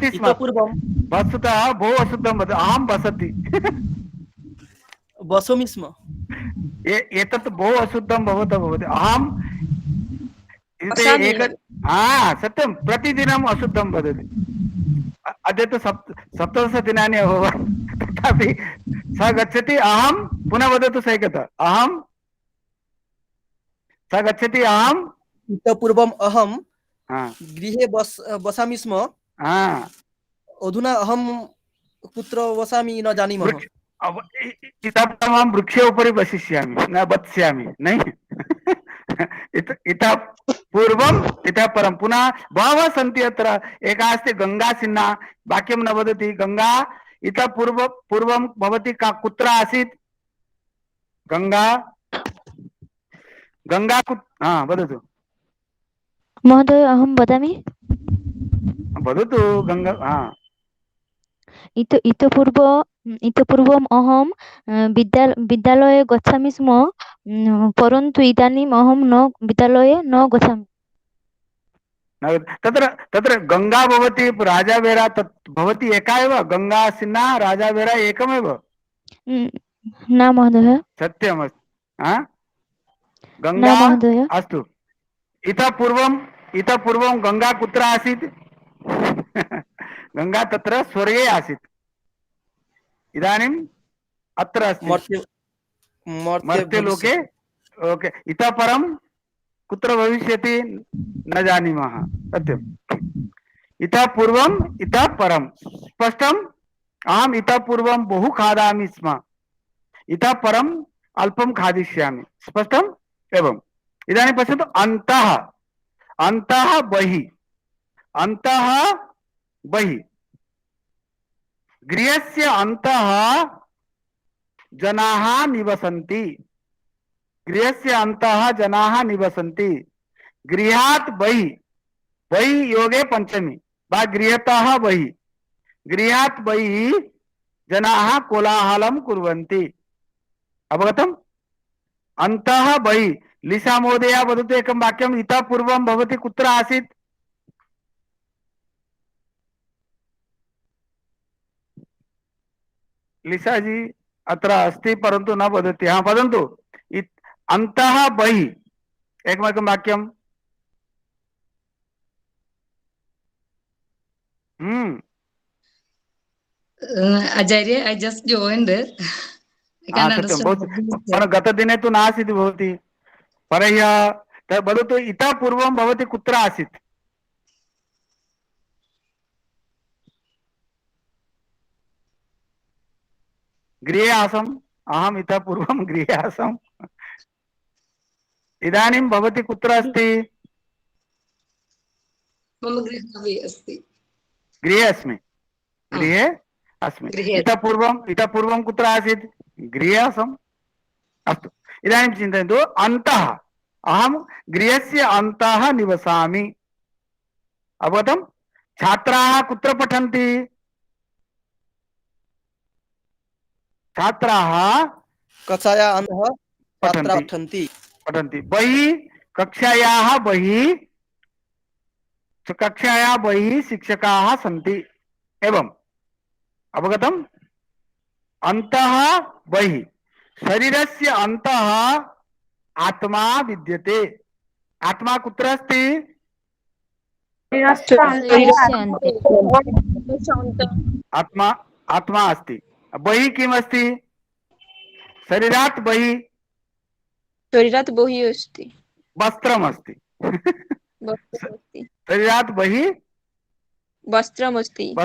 इतः पूर्वं वस्तुतः बहु अशुद्धं वदति। अहं वसति वसामि स्म। एतत् बहु अशुद्धं भवतः भवति। अहं सत्यं, प्रतिदिनम् अशुद्धं वदति। अद्य तु सप्तदशदिनानि अभवन्, तथापि सः गच्छति। अहं पुनः वदतु सैकतः। सः गच्छति। अहं इतः पूर्वम् अहं गृहे वसामि स्म। अधुना अहं कुत्र वसामि न जानीमः। इतः परं वृक्षे उपरि वसिष्यामि, न वत्स्यामि। नहीं। इतः पूर्वम् इतः परं पुनः बहवः सन्ति अत्र। एका अस्ति गंगा सिन्हा, वाक्यं न वदति। गंगा इतः पूर्वं भवती कुत्र आसीत्? गंगा वदतु महोदय, अहं वदामि। वदतु गंगा। इतः पूर्वम् अहं विद्यालये गच्छामि स्म, परन्तु इदानीम् अहं विद्यालये न गच्छामि। तत्र गंगा भवति, राजावेरा भवति एका एव। गंगा सिन्हा राजावेरा एकमेव। न महोदय। सत्यमस्ति। गंगा अस्तु। इतः पूर्वं गंगा कुत्र आसीत्? गंगा तत्र स्वर्गे आसीत्। इदानीम् अत्र अस्ति मर्त्यलोके। ओके। इतः परं कुत्र भविष्यति न जानीमः। सत्यम्। इतः पूर्वम् इतः परं स्पष्टम्। अहम् इतः पूर्वं बहु खादामि स्म, इतः परम् अल्पं खादिष्यामि। स्पष्टम्? एवम्। इदानीं पश्यतु, अन्तः बहिः। गृहस्य अन्तः जनाः निवसन्ति। गृहात् बहिः योगे पंचमी वा गृहतः बहिः। गृहात् बहिः जनाः कोलाहलं कुर्वन्ति। अवगतम्? अन्तः बहिः। लिसा महोदया वदतु एकं वाक्यम्। इतः पूर्वं भवती कुत्र आसीत्? लिसा जी अत्र अस्ति परन्तु न वदति। वदन्तु। अन्तः बहिः एकमेकं वाक्यम्। Acharya, I just joined there. I can't understand. गतदिने तु नासीत् भवती। परह्यः वदतु, इतः पूर्वं भवती कुत्र आसीत्? गृहे आसम्। अहम् इतः पूर्वं गृहे आसम्। इदानीं भवती कुत्र अस्ति? मम गृहे अस्ति। गृहे अस्मि। इतः पूर्वं कुत्र आसीत्? गृहे आसम्। अस्तु। इदानीं चिन्तयन्तु, अन्तः अहम गृहस्य अन्तः निवसामि। अवगतम्? छात्राः कुत्र पठन्ति? छात्राः कक्षाया अन्तः छात्राः पठन्ति पठन्ति। बहिः कक्षायाः बहिः शिक्षकाः सन्ति। एवं अवगतम्? अन्तः बहिः शरीरस्य अन्तः आत्मा विद्यते। आत्मा कुत्र अस्ति? आत्मा आत्मा अस्ति। बहिः किम् अस्ति? शरीरात् बहिः अस्ति वस्त्रम् अस्ति। शरीरात् बहिः वस्त्रमस्ति।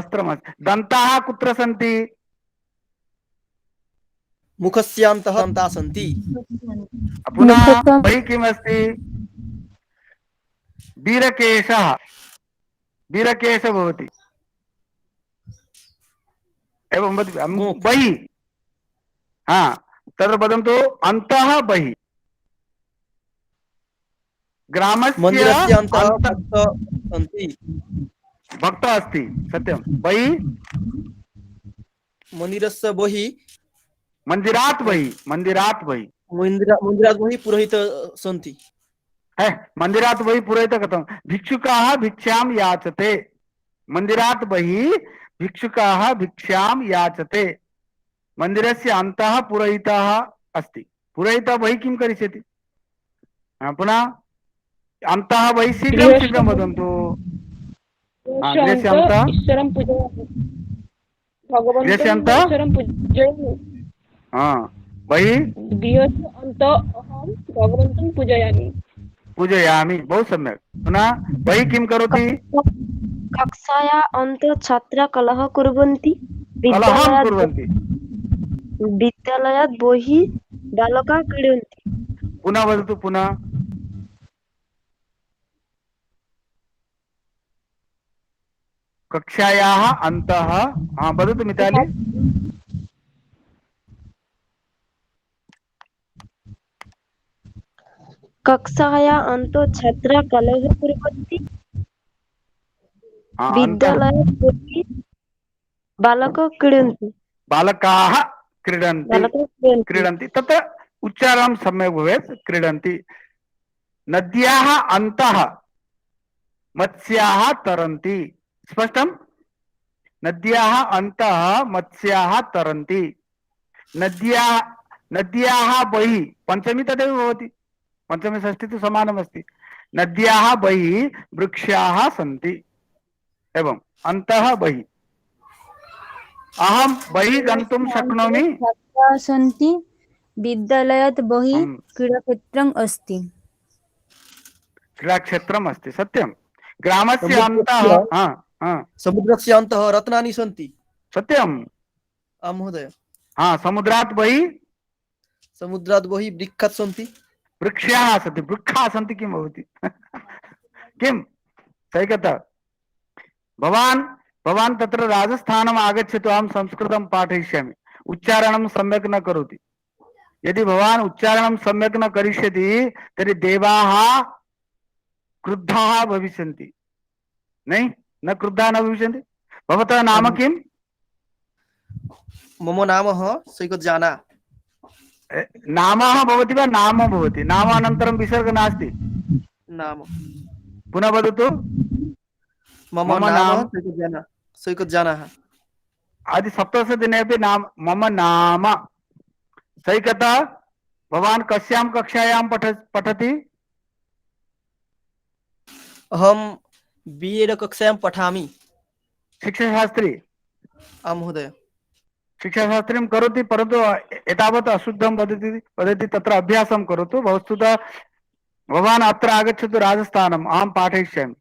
दन्ताः कुत्र सन्ति? मुखस्यान्तः दन्ताः सन्ति। पुनः बहिः किम् अस्ति? वीरकेशः भवति। एवं बहिः तत्र वदन्तु अन्तः बहिः। ग्रामस्य भक्तः अस्ति सत्यं। बहिः मन्दिरस्य बहिः मन्दिरात् बहिः पुरोहितः सन्ति। मन्दिरात् बहिः पुरोहितः कथं? भिक्षुकाः भिक्षां याचते। मन्दिरात् बहिः भिक्षुकाः भिक्षां याचते। मन्दिरस्य अन्तः पुरोहितः अस्ति। पुरोहितः बहिः किं करिष्यति? पुनः अन्तः बहिः शीघ्रं वदन्तु। गृहस्य अन्तः बहिः भगवन्तं पूजयामि। बहु सम्यक्। पुनः बहिः किं करोति? कक्षाया अन्तः छात्राः कलहं कुर्वन्ति। विद्यालयात् बहिः बालकाः क्रीडन्ति। पुनः वदतु। पुनः कक्षायाः अन्तः वदतु मिताली। कक्षाया अन्तः छात्राः कलहं कुर्वन्ति। विद्यालयात् बहिः बालकाः क्रीडन्ति। तत्र उच्चारणं सम्यक् भवेत्। क्रीडन्ति। नद्याः अन्तः मत्स्याः तरन्ति। स्पष्टं? नद्याः अन्तः मत्स्याः तरन्ति। नद्याः बहिः पञ्चमी तदेव भवति। पञ्चमी षष्ठी तु समानमस्ति। नद्याः बहिः वृक्षाः सन्ति। एवं अन्तः बहिः। अहं बहिः गन्तुं शक्नोमि। छात्राः सन्ति। विद्यालयात् बहिः क्रीडाक्षेत्रम् अस्ति। क्रीडाक्षेत्रम् अस्ति सत्यं। ग्रामस्य अन्तः समुद्रस्य अन्तः रत्नानि सन्ति। सत्यम्। आं महोदय। समुद्रात् बहिः वृक्षाः सन्ति। वृक्षाः सन्ति। वृक्षाः सन्ति किं भवति? किं सही कथा? भवान् तत्र राजस्थानम् आगच्छतु। अहं संस्कृतं पाठयिष्यामि। उच्चारणं सम्यक् न करोति। यदि भवान् उच्चारणं सम्यक् न करिष्यति तर्हि देवाः क्रुद्धाः भविष्यन्ति। न क्रुद्धाः न भविष्यन्ति। भवतः नाम किम्? मम नाम सैकतजाना। नामः भवति वा नाम भवति? नामानन्तरं विसर्ग नास्ति। नाम। पुनः वदतु। मम नाम सैकतजाना। आदि सप्तदशदिने अपि नाम मम नाम सैकता। भवान् कस्यां कक्षायां पठति? अहं B.Ed कक्षायां पठामि। शिक्षाशास्त्री? आं महोदय। शिक्षाशास्त्रीं करोति परन्तु एतावत् अशुद्धं वदति। तत्र अभ्यासं करोतु। वस्तुतः भवान् अत्र आगच्छतु राजस्थानम्। अहं पाठयिष्यामि।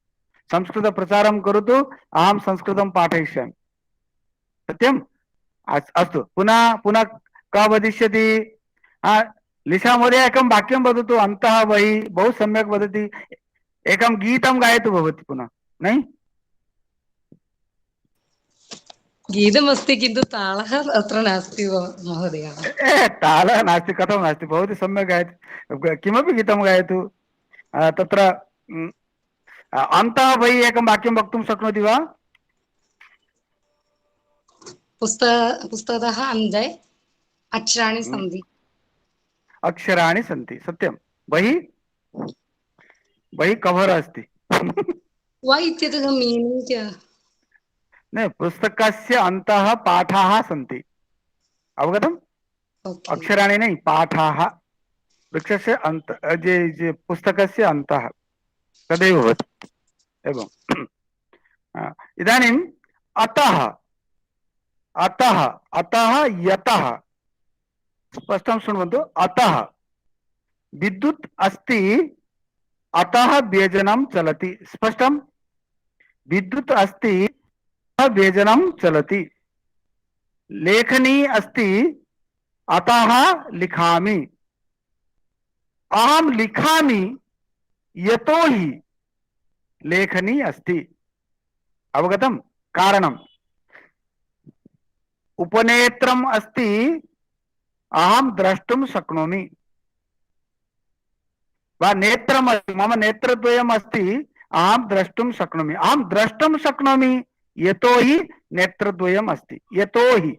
संस्कृतप्रचारं करोतु। अहं संस्कृतं पाठयिष्यामि। सत्यम्? अस्तु। पुनः कः वदिष्यति? लिशा महोदय एकं वाक्यं वदतु। अन्तः बहिः बहु सम्यक् वदति। एकं गीतं गायतु भवती पुनः। नहीं गीतमस्ति किन्तु तालः अत्र नास्ति महोदय। तालः नास्ति कथं नास्ति? भवती सम्यक् गायति। किमपि गीतं गायतु। तत्र अन्तः बहिः एकं वाक्यं वक्तुं शक्नोति वा? पुस्तकतः अन्ते अक्षराणि सन्ति। अक्षराणि सन्ति, सत्यं। बहिः कवर् अस्ति। वा इत्यतः मीनिङ्ग् न, पुस्तकस्य अन्तः पाठाः सन्ति, अवगतम्? अक्षराणि नहीं, पाठाः। वृक्षस्य अन्त पुस्तकस्य अन्तः तदेव भवति। एवं इदानीम् अतः अतः अतः यतः स्पष्टं शृण्वन्तु। अतः विद्युत् अस्ति, अतः व्यजनं चलति। स्पष्टं? विद्युत् अस्ति, अतः व्यजनं चलति। लेखनी अस्ति, अतः लिखामि। अहं लिखामि यतोहि लेखनी अस्ति। अवगतं? कारणम्। उपनेत्रम् अस्ति, अहं द्रष्टुं शक्नोमि। वा नेत्रम् अस्ति, मम नेत्रद्वयम् अस्ति, अहं द्रष्टुं शक्नोमि। अहं द्रष्टुं शक्नोमि यतोहि नेत्रद्वयम् अस्ति। यतोहि,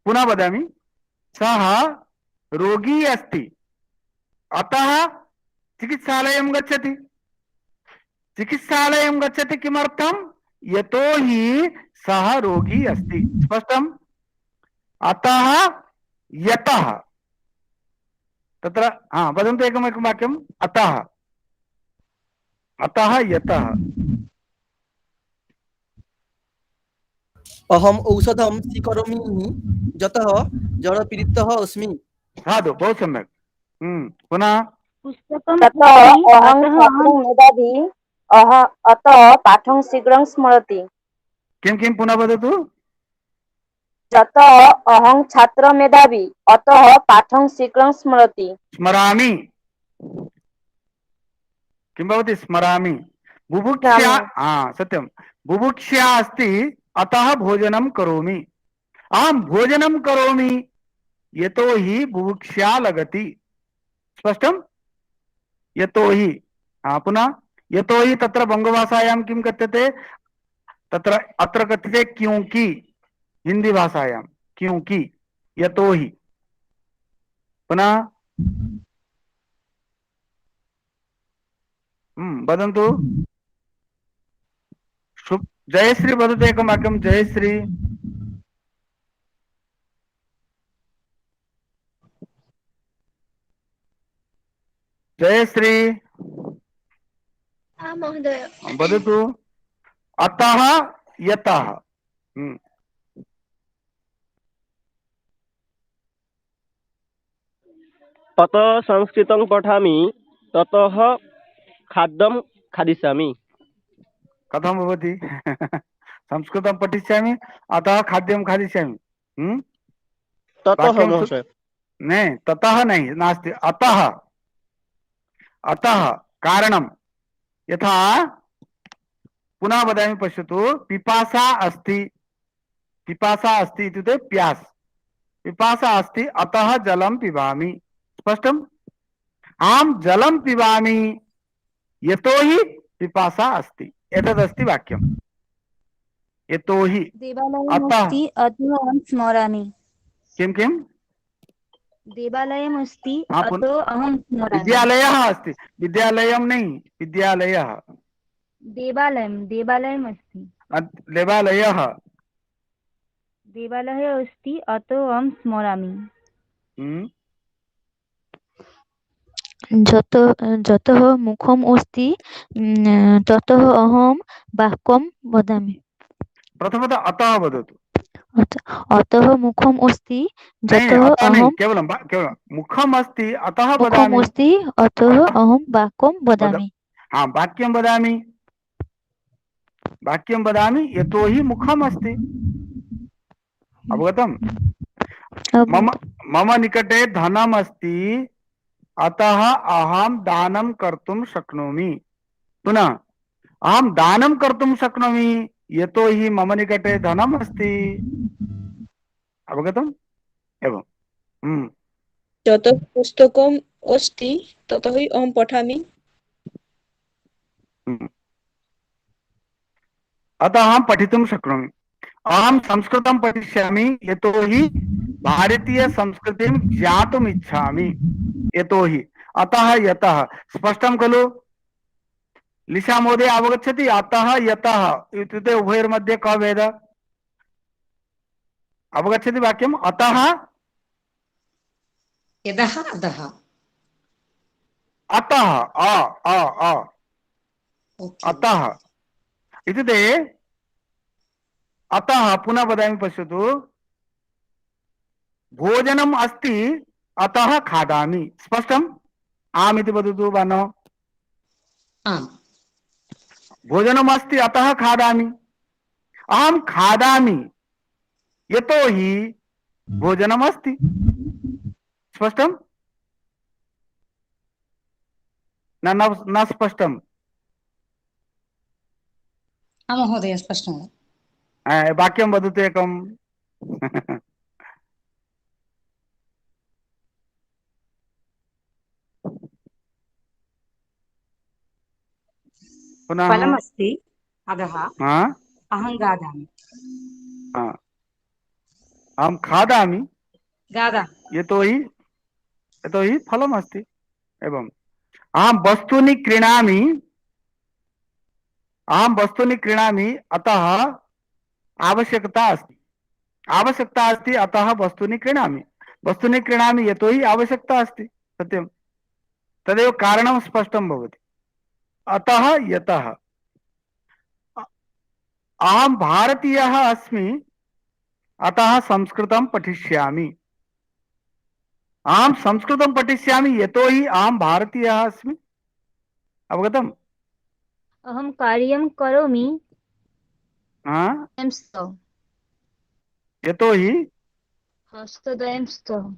पुनः वदामि, सः रोगी अस्ति, अतः चिकित्सालयं गच्छति। चिकित्सालयं गच्छति किमर्थं? यतोहि सः रोगी अस्ति। स्पष्टम्? अतः यतः, तत्र वदन्तु एकमेकं वाक्यम्। अतः अतः यतः। अहम औषधं स्वीकरोमि यतः जड़पीडितः अस्मि। साधु, बहु सम्यक्। पुनः अतः पाठं शीघ्रं स्मरति। किं किं पुनः वदतु? यतः अहं छात्र मेधावी, अतः पाठं शीघ्रं स्मरति। स्मरामि। किं भवति? स्मरामि। बुभुक्षा, सत्यं। बुभुक्षा अस्ति, अतः भोजनं करोमि। अहं भोजनं करोमि यतोहि बुभुक्षा लगति। स्पष्टं? यतोहि। पुनः यतोहि तत्र बंगभाषायां किं कथ्यते? तत्र अत्र कथ्यते क्योंकि। हिंदी भाषायां क्योंकि, यतोहि। पुनः वदन्तु। जयश्री वदतु एकं वाक्यं। जयश्री। जयश्री महोदय वदतु। अतः यतः। अतः संस्कृतं पठामि, ततः खाद्यं खादिष्यामि। कथं भवति? संस्कृतं पठिष्यामि, अतः खाद्यं खादिष्यामि। ततः महोदय। न, ततः नहीं, नास्ति। अतः। अतः कारणं। यथा पुनः वदामि, पश्यतु। पिपासा अस्ति, पिपासा अस्ति इत्युक्ते प्यास्। पिपासा अस्ति, अतः जलं पिबामि। स्पष्टम्? अहं जलं पिबामि यतोहि पिपासा अस्ति। एतदस्ति वाक्यं। यतोहि। देवालयमस्ति, अतः अहं स्मरामि। किं किं? देवालयमस्ति, अतः अहं स्मरामि। विद्यालयः अस्ति, विद्यालयं नहीं, विद्यालयः। देवालयमस्ति। देवालयः। देवालयः अस्ति, अतः अहं स्मरामि। जतः मुखम् अस्ति, ततः अहं वाक्यं वदामि। प्रथमतः अतः वदतु। अतः मुखम् अस्ति, जतः अहं केवलं मुखम् अस्ति, अतः मुखम् अस्ति, अतः अहं वाक्यं वदामि। वाक्यं वदामि। वाक्यं वदामि यतोहि मुखम् अस्ति। अवगतम्? मम निकटे धनम् अस्ति, अतः अहं दानं कर्तुं शक्नोमि। पुनः अहं दानं कर्तुं शक्नोमि यतोहि मम निकटे धनम् अस्ति। अवगतम्? एवं। यतः पुस्तकम् अस्ति ततो हि अहं पठामि। अतः अहं पठितुं शक्नोमि। अहं संस्कृतं पठिष्यामि यतोहि भारतीय संस्कृतिं ज्ञातुम् इच्छामि। यतोहि अतः यतः स्पष्टं खलु? लिशा महोदय अवगच्छति? अतः यतः इत्युक्ते उभयोर्मध्ये कः भेदः? अवगच्छति वाक्यम्? अतः यतः अतः अतः अतः इत्युक्ते अतः पुनः वदामि, पश्यतु। भोजनम् अस्ति अतः खादामि। स्पष्टम्? आम् इति वदतु वा न? आम्। भोजनम् अस्ति अतः खादामि। अहं खादामि यतोहि भोजनम् अस्ति। स्पष्टम्? न स्पष्टम्? महोदय स्पष्टं। वाक्यं वदतु एकम्। पुनः फलमस्ति अतः अहं खादामि। अहं खादामि खादामि यतोहि फलमस्ति। एवं अहं वस्तूनि क्रीणामि अतः आवश्यकता अस्ति अतः वस्तूनि क्रीणामि यतोहि आवश्यकता अस्ति। सत्यं। तदेव कारणं स्पष्टं भवति। अतः यतः अहं भारतीयः अस्मि अतः संस्कृतं पठिष्यामि। अहं संस्कृतं पठिष्यामि यतोहि अहं भारतीयः अस्मि। अवगतम्? अहं कार्यं करोमि यतोहि हस्तद्वयं स्तः।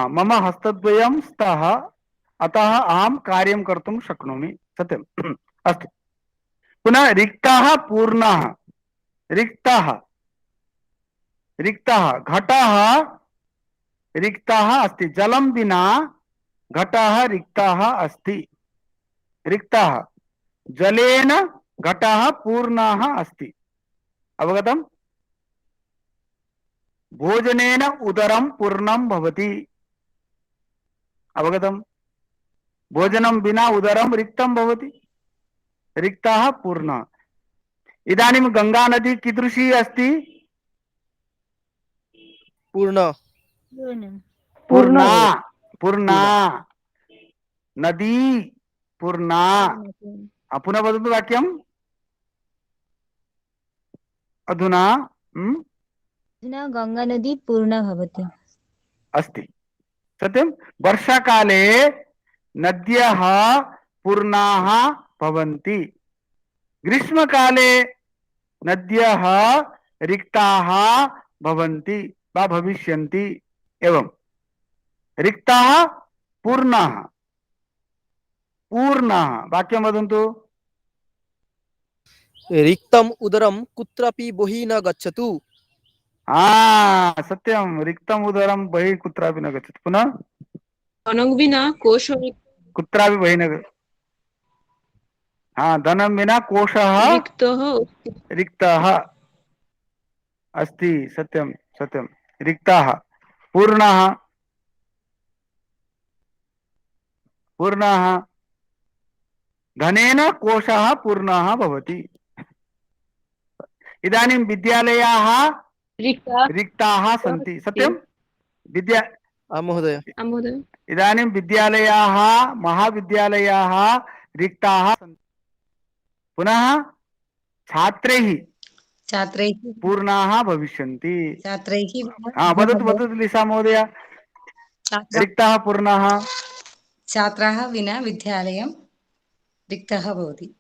मम हस्तद्वयं स्तः अतः अहं कार्यं कर्तुं शक्नोमि। सत्यम्। अस्तु। पुनः रिक्तः पूर्णः। रिक्तः घटः रिक्तः अस्ति। जलं विना घटः रिक्तः अस्ति। रिक्तः जलेन घटः पूर्णः अस्ति। अवगतम्? भोजनेन उदरं पूर्णं भवति। अवगतम्? भोजनं विना उदरं रिक्तं भवति। रिक्तः पूर्णः। इदानीं गंगा नदी कीदृशी अस्ति? पूर्णा नदी पूर्णा। पुनः वदतु वाक्यम्। अधुना गंगा नदी पूर्णा भवति। अस्ति। सत्यं। वर्षाकाले नद्यः पूर्णाः भवन्ति। ग्रीष्मकाले नद्यः रिक्ताः भवन्ति वा भविष्यन्ति। एवं रिक्ताः पूर्णाः। वाक्यं वदन्तु। रिक्तम् उदरं कुत्रापि बहिः न गच्छतु। सत्यं। रिक्तम् उदरं बहिः कुत्रापि न गच्छतु। पुनः धनं विना कोशः कुत्रापि बहिः न। धनं विना कोशः रिक्तः अस्ति। सत्यं सत्यं। रिक्तः पूर्णः धनेन कोशः पूर्णः भवति। इदानीं विद्यालयाः रिक्ताः सन्ति। सत्यं। महोदय। इदानीं विद्यालयाः महाविद्यालयाः रिक्ताः सन्ति। पुनः छात्रैः पूर्णाः भविष्यन्ति। वदतु लिसा महोदय। रिक्ताः पूर्णाः। छात्राः विना विद्यालयं रिक्तः भवति।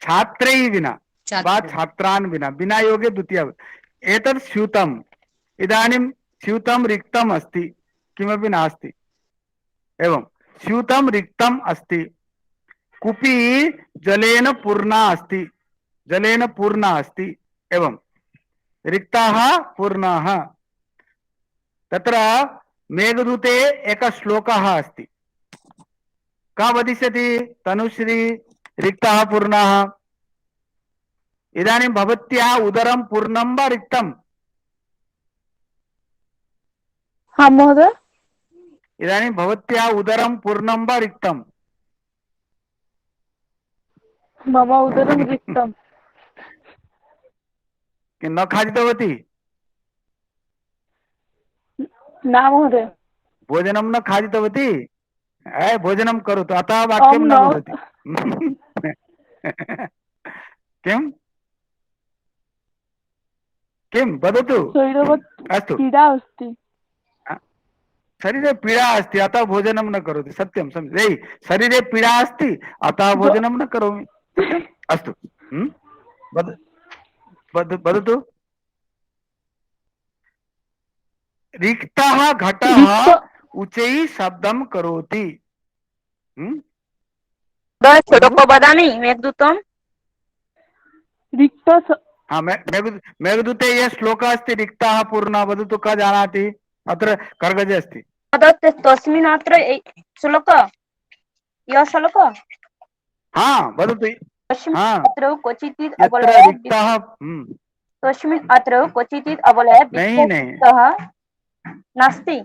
छात्रैः विना वा छात्रान् विना योगे द्वितीया। एतत् स्यूतम्। इदानीं स्यूतं रिक्तम् अस्ति, किमपि नास्ति। एवं स्यूतं रिक्तम् अस्ति। कूपी जलेन पूर्णा अस्ति। एवं रिक्ताः पूर्णाः। तत्र मेघदूते एक श्लोकः अस्ति। कः वदिष्यति? तनुश्री रिक्तः पूर्णः। इदानीं भवत्याः उदरं पूर्णं वा रिक्तम्? हाँ महोदय। इदानीं भवत्याः उदरं पूर्णं वा रिक्तम्? मम उदरं रिक्तम्। न खादितवती? न महोदय। भोजनं न खादितवती? भोजनं करोतु, अतः वाक्यं न वदति। किं किं वदतु? अस्तु, पीडा अस्ति। शरीरे पीड़ा अस्ति अतः भोजनं न करोति। सत्यं समझ। शरीरे पीड़ा अस्ति अतः भोजनं न करोमि। सत्यम्। अस्तु, वदतु। रिक्तः घटः उच्चैः शब्दं करोति। श्लोको वदामि मेघदूतम्। रिक्त हाँ, मेघदूते यः श्लोकः अस्ति रिक्तः पूर्णः, वदतु कः जानाति? अत्र कर्गजे अस्ति। तस्मिन् अत्र श्लोक, यः श्लोक। हाँ वदतु। हाँ, अत्र क्वचित् यत्र रिक्तः तस्मिन् अत्र क्वचित् अवलय नास्ति।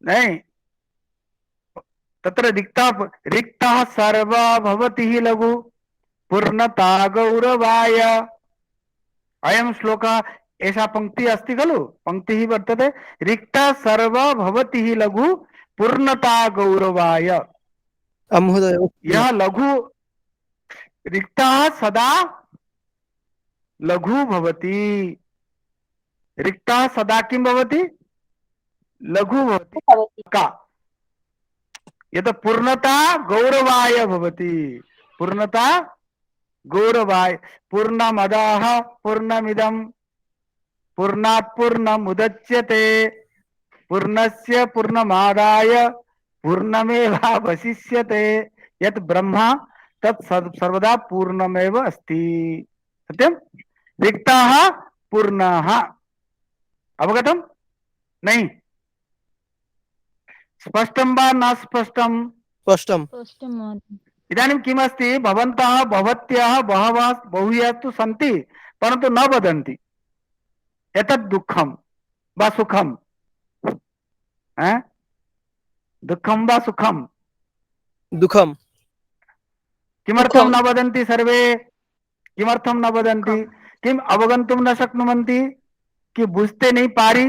नहीं, तत्र रिक्तः सर्वः भवति हि लघु पूर्णता गौरवाय। अयं श्लोकः, एषा पंक्ति अस्ति खलु, पंक्तिः वर्तते रिक्तः सर्वः भवति हि लघु पूर्णता गौरवाय। महोदय, यह लघु रिक्तः सदा लघु भवति। रिक्तः सदा किं भवति? लघु भवति। का यत् पूर्णता गौरवाय भवति। पूर्णता गौरवाय। पूर्णमदः पूर्णमिदं पूर्णात् पूर्णमुदच्यते पूर्णस्य पूर्णमादाय पूर्णमेवावशिष्यते। यत् ब्रह्म तत् सर्वदा पूर्णमेव अस्ति। सत्यं। रिक्तः पूर्णः। अवगतं? नहीं? स्पष्टं वा न स्पष्टं? स्पष्टं। इदानीं किमस्ति? भवन्तः भवत्याः बहवः बहुयः तु सन्ति परन्तु न वदन्ति। एतत् दुःखं वा सुखं? दुःखं वा सुखं? दुःखं। किमर्थं न वदन्ति सर्वे? किमर्थं न वदन्ति? किम् अवगन्तुं न शक्नुवन्ति कि बुझते नहीं पारी?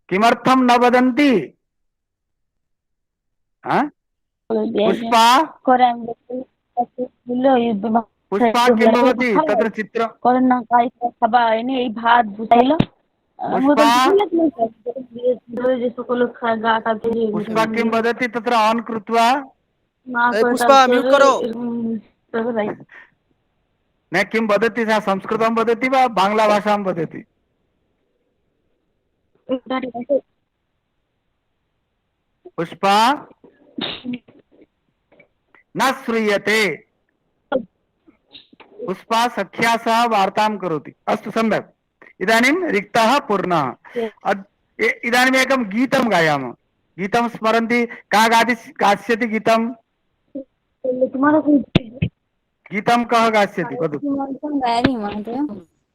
किमर्थं न वदन्ति? पुष्पा पुष्पा किं भवति तत्र चित्र? पुष्पा किं वदति तत्र ऑन कृत्वा? पुष्पा म्यूट करो। न किं वदति? सा संस्कृतं वदति वा बांग्ला भाषां वदति? पुष्पा न श्रूयते। पुष्पा सख्या सह वार्तां करोति। अस्तु, सम्यक्। इदानीं रिक्तः पूर्णः। इदानीम् एकं गीतं गायामः। गीतं स्मरन्ति? का गास्यति गीतं? गीतं कः गास्यति? वदतु।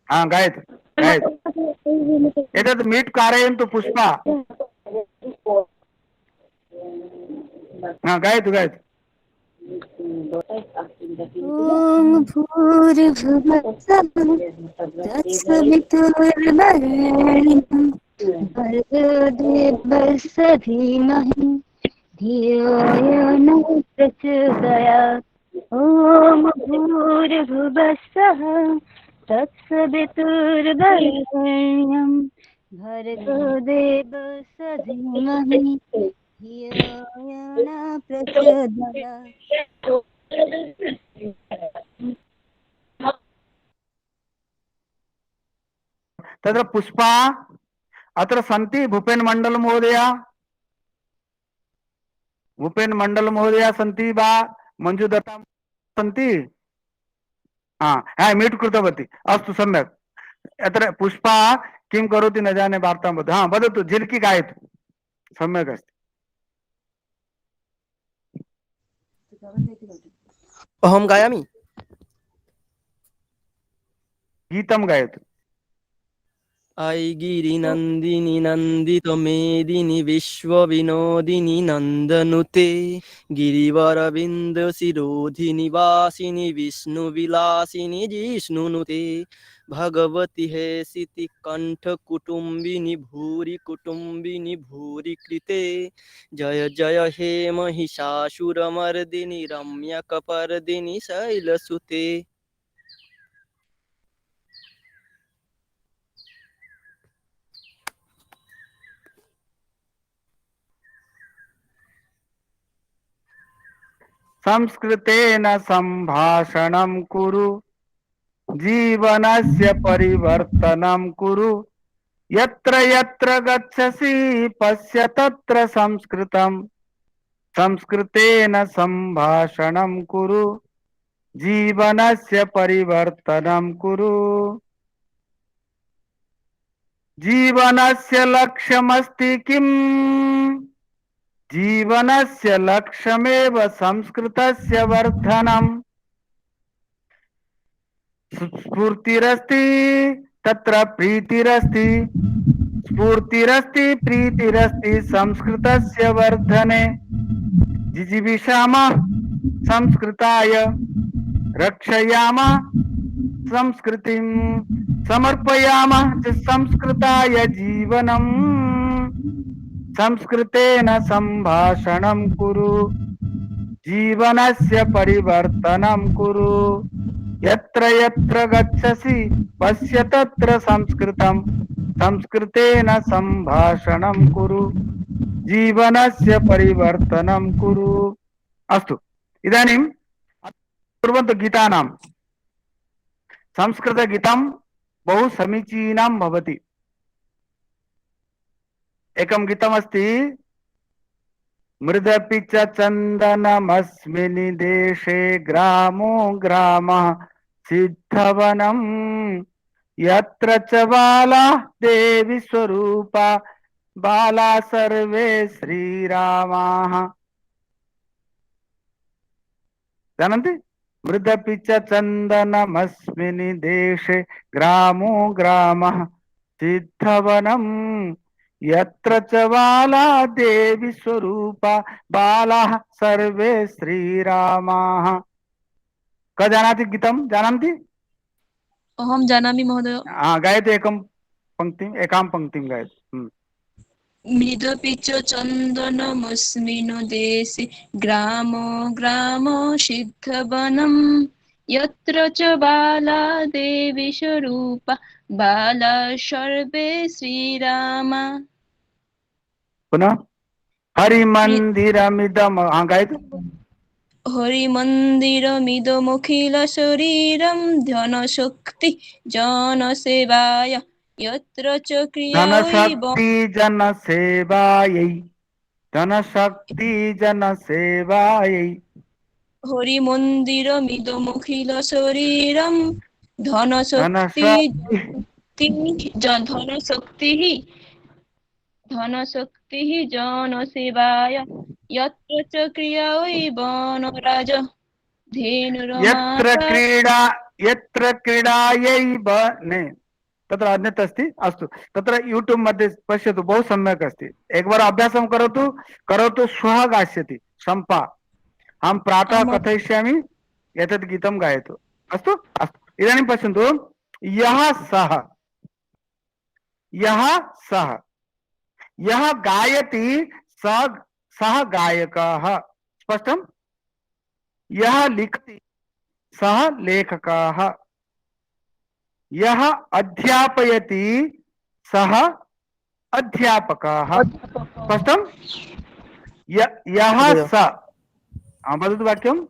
हाँ, गायतु गायतु। एतत् म्यूट् कारयन्तु पुष्पा। हाँ, गायतु गायतु। ॐ भूर्भुवस्सुः तत्सवितुर्वरेण्यं भर्गो देवस्य धीमहि धियो यो न प्रचोदयात्। ॐ भूर्भुवस्सुः तत्सवितुर्वरेण्यं भर्गो देवस्य धीमहि धियो यो न प्रचोदयात्। तत्र पुष्पा अत्र सन्ति? भूपेन मंडल महोदय, भूपेन मंडल महोदय सन्ति वा? मंजू दत्ता सन्ति? म्यूट् कृतवती। अस्तु सम्यक्। अत्र पुष्पा किं करोति न जाने वार्तां वद। वदतु, झिल्की गायतु। सम्यक् अस्ति। अहं गायामि। गीतं गायतु। ऐ गिरिनन्दिनि नन्दित मेदिनि विश्वविनोदिनि नन्दनुते गिरिवरविन्द शिरोधिनि वासिनि विष्णुविलासिनि जिष्णुनुते भगवति हेसिति कण्ठकुटुम्बिनि भूरि कुटुम्बिनि भूरि कृते जय जय हे महिषासुरमर्दिनि रम्यकपर्दिनि शैलसुते। संस्कृतेन सम्भाषणं कुरु, जीवनस्य परिवर्तनं कुरु। यत्र यत्र गच्छसि पश्य तत्र संस्कृतं। संस्कृतेन सम्भाषणं कुरु, जीवनस्य परिवर्तनं कुरु। जीवनस्य लक्ष्यमस्ति किम्? जीवनस्य लक्ष्यमेव संस्कृतस्य वर्धनम्। स्फूर्तिरस्ति तत्र प्रीतिरस्ति, स्फूर्तिरस्ति प्रीतिरस्ति संस्कृतस्य वर्धने। जिजीविषामः संस्कृताय, रक्षयामः संस्कृतिं, समर्पयामः च संस्कृताय जीवनम्। संस्कृतेन सम्भाषणं कुरु, जीवनस्य परिवर्तनं कुरु। यत्र यत्र गच्छसि पश्य तत्र संस्कृतं। संस्कृतेन सम्भाषणं कुरु, जीवनस्य परिवर्तनं कुरु। अस्तु, इदानीं कुर्वन्तु गीतानां। संस्कृतगीतं बहु समीचीनं भवति। एकं गीतमस्ति, मृदपि च चन्दनमस्मिन् देशे ग्रामो ग्रामः सिद्धवनं यत्र च बाला देवी स्वरूपा बाला सर्वे श्रीरामाः। जानन्ति? मृदपि च चन्दनमस्मिन् देशे ग्रामो ग्रामः सिद्धवनं यत्र च बाला देवी स्वरूपा बालाः सर्वे श्रीरामाः। क जानाति गीतं? जानन्ति? अहं जानामि महोदय। गायतु एकां पङ्क्तिं गायतु। मृदपि च चन्दनमस्मिन् देशे ग्रामो ग्रामो सिद्धवनं यत्र च बाला देवी स्वरूपा बाला सर्वे श्रीरामा। पुनः हरिमन्दिरमिदं गायतु। हरिमन्दिरमिदमखिलशरीरं धनशक्ति जनसेवाय यत्र च धनशक्ति जनसेवायै, धनशक्ति जनसेवायै। हरिमन्दिरमिदमखिलशरीरं धनशक्तिः जनसेवाय यत्र च क्रिया वै वनराज यत्र क्रीडायै तत्र अन्यत् अस्ति। अस्तु, तत्र यूट्यूब मध्ये पश्यतु, बहु सम्यक् अस्ति। एकवार अभ्यासं करोतु, करोतु, श्वः गास्यति शम्पा। अहं प्रातः कथयिष्यामि, एतत् गीतं गायतु। अस्तु अस्तु, इदानीं पश्यन्तु। यः सः यः गायति सः गायकः। स्पष्टं? यः लिखति सः लेखकः। यः अध्यापयति सः अध्यापकः। स्पष्टं? यः स वदतु वाक्यं।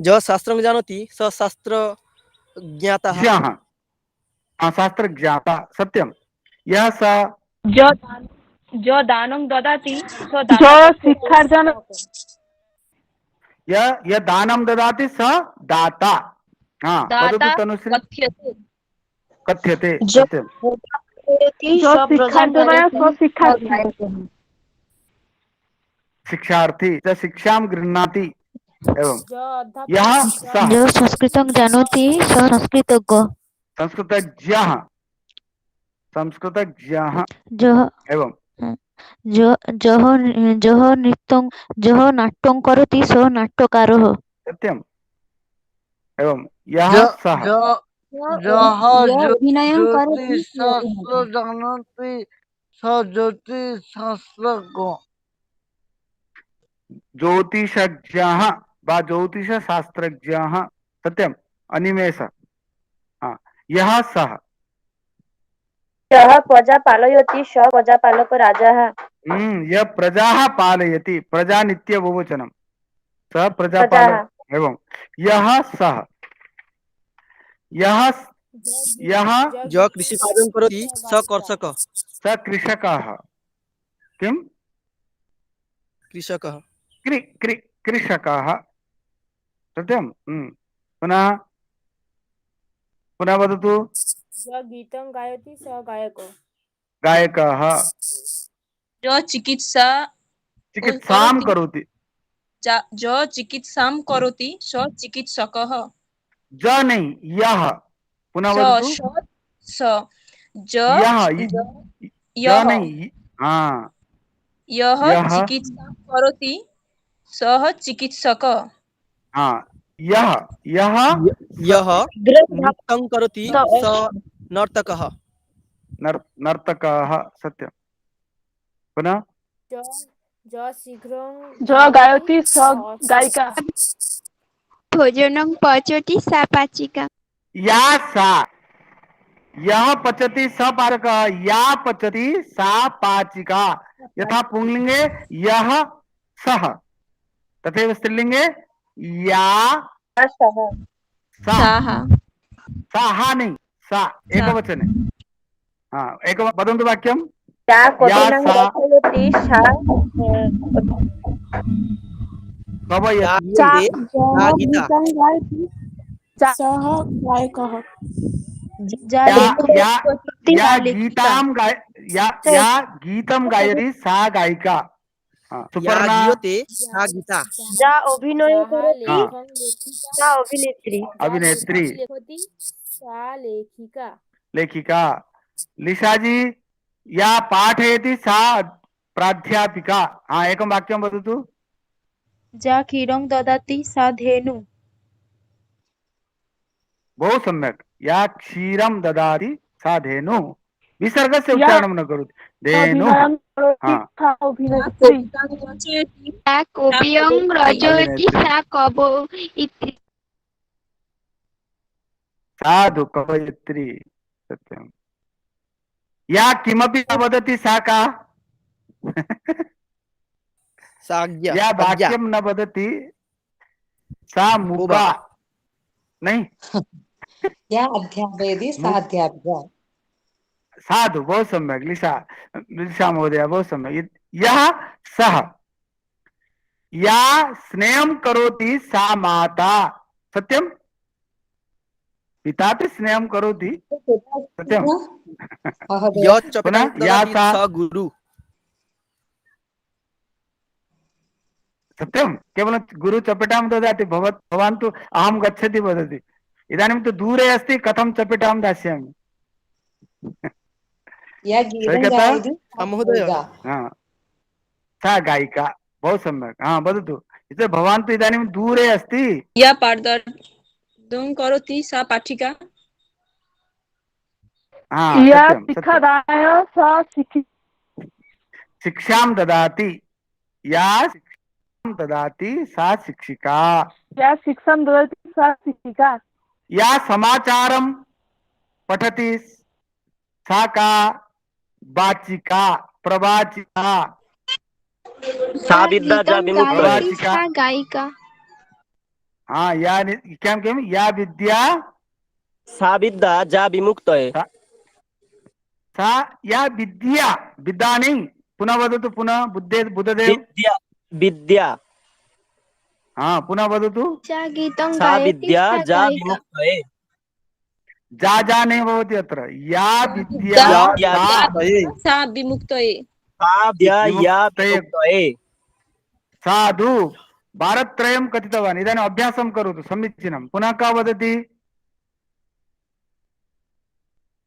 ज शास्त्रं जानाति स शास्त्रज्ञातः। शास्त्रज्ञाता, सत्यं। यः स जो दानं ददाति यः दानं ददाति स दाता। हाँ वदतु दाता तनुश्री। कथ्यते। कथ्यते जो सत्यम। जो शिक्षार्थी सो शिक्षार्थी। शिक्षार्थी च शिक्षां गृह्णाति एवं यः सः जो संस्कृतं जानाति सः संस्कृतज्ञः। संस्कृतज्ञः संस्कृतज्ञः जो एवं जो जो नाट्यं करोति सः नाट्यकारः। सत्यम एवं यः जो सः जो यो अभिनयं करोति ज्योतिषशास्त्र जानाति स ज्योतिषशास्त्रज्ञ। ज्योतिषज्ञः वा ज्योतिषशास्त्रज्ञः सत्यम अनिमेष। हाँ यः सः यः प्रजा पालयति स प्रजापालको राजाः। यः प्रजाः पालयति प्रजा नित्य बहुवचनम सः प्रजापालक एवं यः सः यः जो कृषिकार्यं करोति सः कर्षकः। स कृषकः किं कृषकः कृषकः सत्यं। पुनः पुनः वदतु। जो गीतं गायति सः गायकः। गायकः जो चिकित्सां करोति जो चिकित्सां करोति सः चिकित्सकः। ज नहीं यः। पुनः वदतु। यः नहीं हाँ यः चिकित्सां करोति सः चिकित्सकः। हाँ यः नृत्यं करोति सः नर्तकः। नर्तकः सत्यं। पुनः जो शीघ्रं जो गायति स गायिका। भोजनं पचति सा पाचिका। या सा यः पचति स पाचकः या पचति सा पाचिका। यथा पुंलिंगे यः सः तथैव स्त्रीलिंगे या साः नहीं सा एकवचने। हाँ एक वदन्तु वाक्यं। या कठिनं रचयति सा सः गायकः। या गीतं गायति सा गायिका। सुपर्णा सा गीता। जा अभिनय करोति सा अभिनेत्री। अभिनेत्री सा लेखिका। लेखिका। लिशा जी या पाठयति सा प्राध्यापिका। हाँ एकं वाक्यं वदतु। जा क्षीरं ददाति सा धेनु। बहु सम्यक्। या क्षीरं ददाति सा धेनु। विसर्गस्य उच्चारणं न करोति धेनु। साधु कवयित्री सत्यं। या किमपि न वदति सा का। या वाक्यं न वदति सा मूका नहीं। या अध्यापयति सा अध्यापिका। साधु बहुत सम्यक। लिशा महोदय बहुत सम्यक। यः सः या स्नेहं करोति सा माता सत्यं। पितापि स्नेहं करोति सत्यं। पुनः या सा गुरु सत्यं। केवलं गुरु चपेटां ददाति भवान् तु अहं गच्छति वदति। इदानीं तु दूरे अस्ति कथं चपेटां दास्यामि। सा गायिका बहु सम्यक्। हाँ वदतु। इत्युक्ते भवान् तु इदानीं दूरे अस्ति। या पाठदानं करोति सा पाठिका। या शिक्षादाय सा शिक्षां ददाति। या शिक्षां ददाति सा शिक्षिका। या शिक्षां ददाति सा शिक्षिका। या समाचारं पठति सा का वाचिका प्रवाचिका। सा विद्या जा विमुक्तये। गायिका। हाँ या क्या या विद्या सा विद्या जा विमुक्तये। सा या विद्या विद्या नहीं। पुनः वदतु। पुनः बुद्धदेव। विद्या हाँ पुनः वदतु। जा गीतं सा गायति विद्या सा जा गायिका। विमुक्तये जा नहीं भवति अत्र। या विद्या दा या सा सा विमुक्तये सा विद्या या विमुक्तये। विमुक्तये साधु भारतत्रयं कथितवान्। इदानीम् अभ्यासं करोतु समीचीनं। पुनः का वदति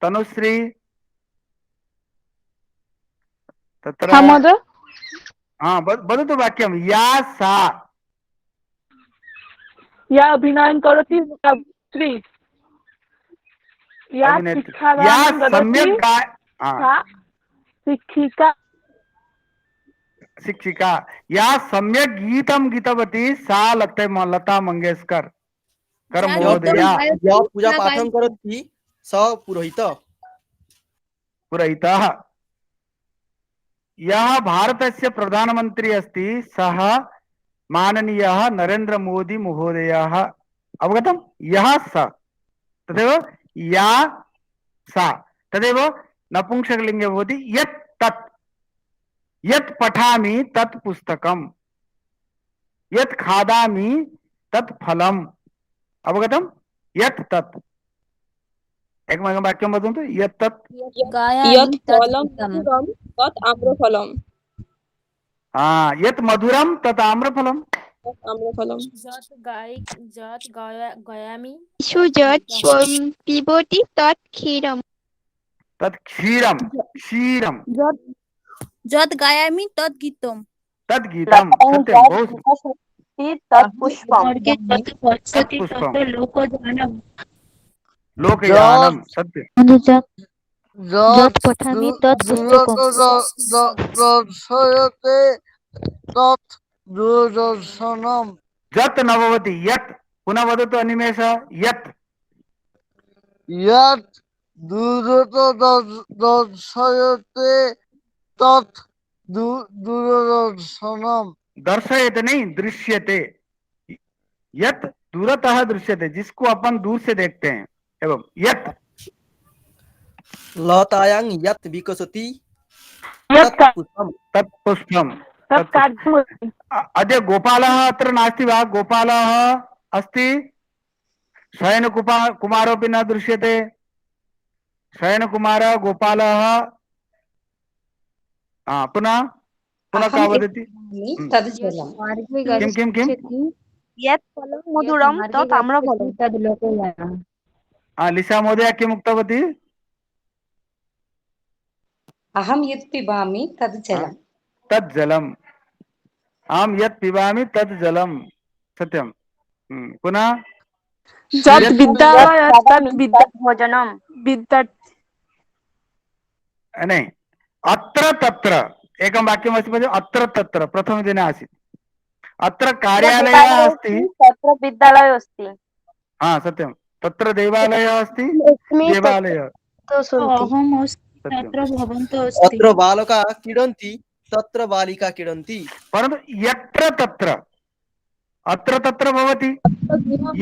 तनुश्री तत्र? हाँ वदतु वाक्यं। या सा या अभिनयं करोति स्त्री या अभिनेत्री। या शिक्षादानं ददाति सम्यक् सा शिक्षिका। शिक्षिका। या सम्यक् गीतं गीतवती सा लता मंगेशकर कर महोदया। या पूजा पाठं करोति स पुरोहित। पुरोहितः। यः भारतस्य प्रधानमन्त्री अस्ति सः माननीयः नरेंद्र मोदी महोदयः। अवगतं? यः स तदेव या सा तदेव नपुंसकलिंगे भवति। यत् तत् यत् पठामि तत् पुस्तकम् यत् खादामि तत् फलम्। अवगतं? यत् तत्। एकमेकं वाक्यं वदन्तु। यत् तत् यत् फलं मधुरं तत् आम्रफलम्। यत् मधुरं तत् आम्रफलम्। गायामि पिबति तत् क्षीरम्। तत् क्षीरं क्षीरं। यत् गायामि तत् गीतम्। तत् गीतं। सत्यं बहु तत् पुष्पम्। लोकयानं। सत्यं। यत् पठामि तत् दर्शयते तत् दूरदर्शनम्। यत् न भवति यत्। पुनः वदतु अनिमेष। यत् यत् दर्शयते तत् दूरदर्शनम्। दर्शयते नहीं दृश्यते। यत् दूरतः दृश्यते जिसको अपन दूर से देखते हैं। एवं यत् लतायां यत् विकसति तत् पुष्पम्। अद्य गोपालः अत्र नास्ति वा? गोपालः अस्ति? शयनकुमारोऽपि न दृश्यते। शयनकुमारः गोपालः। पुनः पुनः का वदति? किं किं किं? यत् फलं मधुरं तत् आम्रफलम्। लिसा महोदया किम् उक्तवती? अहं यत् पिबामि तद् जलम्। तत् जलम्। अहं यत् पिबामि तत् जलम्। सत्यं। पुनः यत् विद्यालयः तत् भोजनं। नहीं अत्र तत्र एकं वाक्यमस्ति पश्यतु। अत्र तत्र प्रथमदिने आसीत्। अत्र कार्यालयः अस्ति तत्र विद्यालयः अस्ति। सत्यं। तत्र देवालयः अस्ति। देवालयः अत्र बालकाः क्रीडन्ति तत्र बालिका क्रीडन्ति। परन्तु यत्र तत्र अत्र तत्र भवति।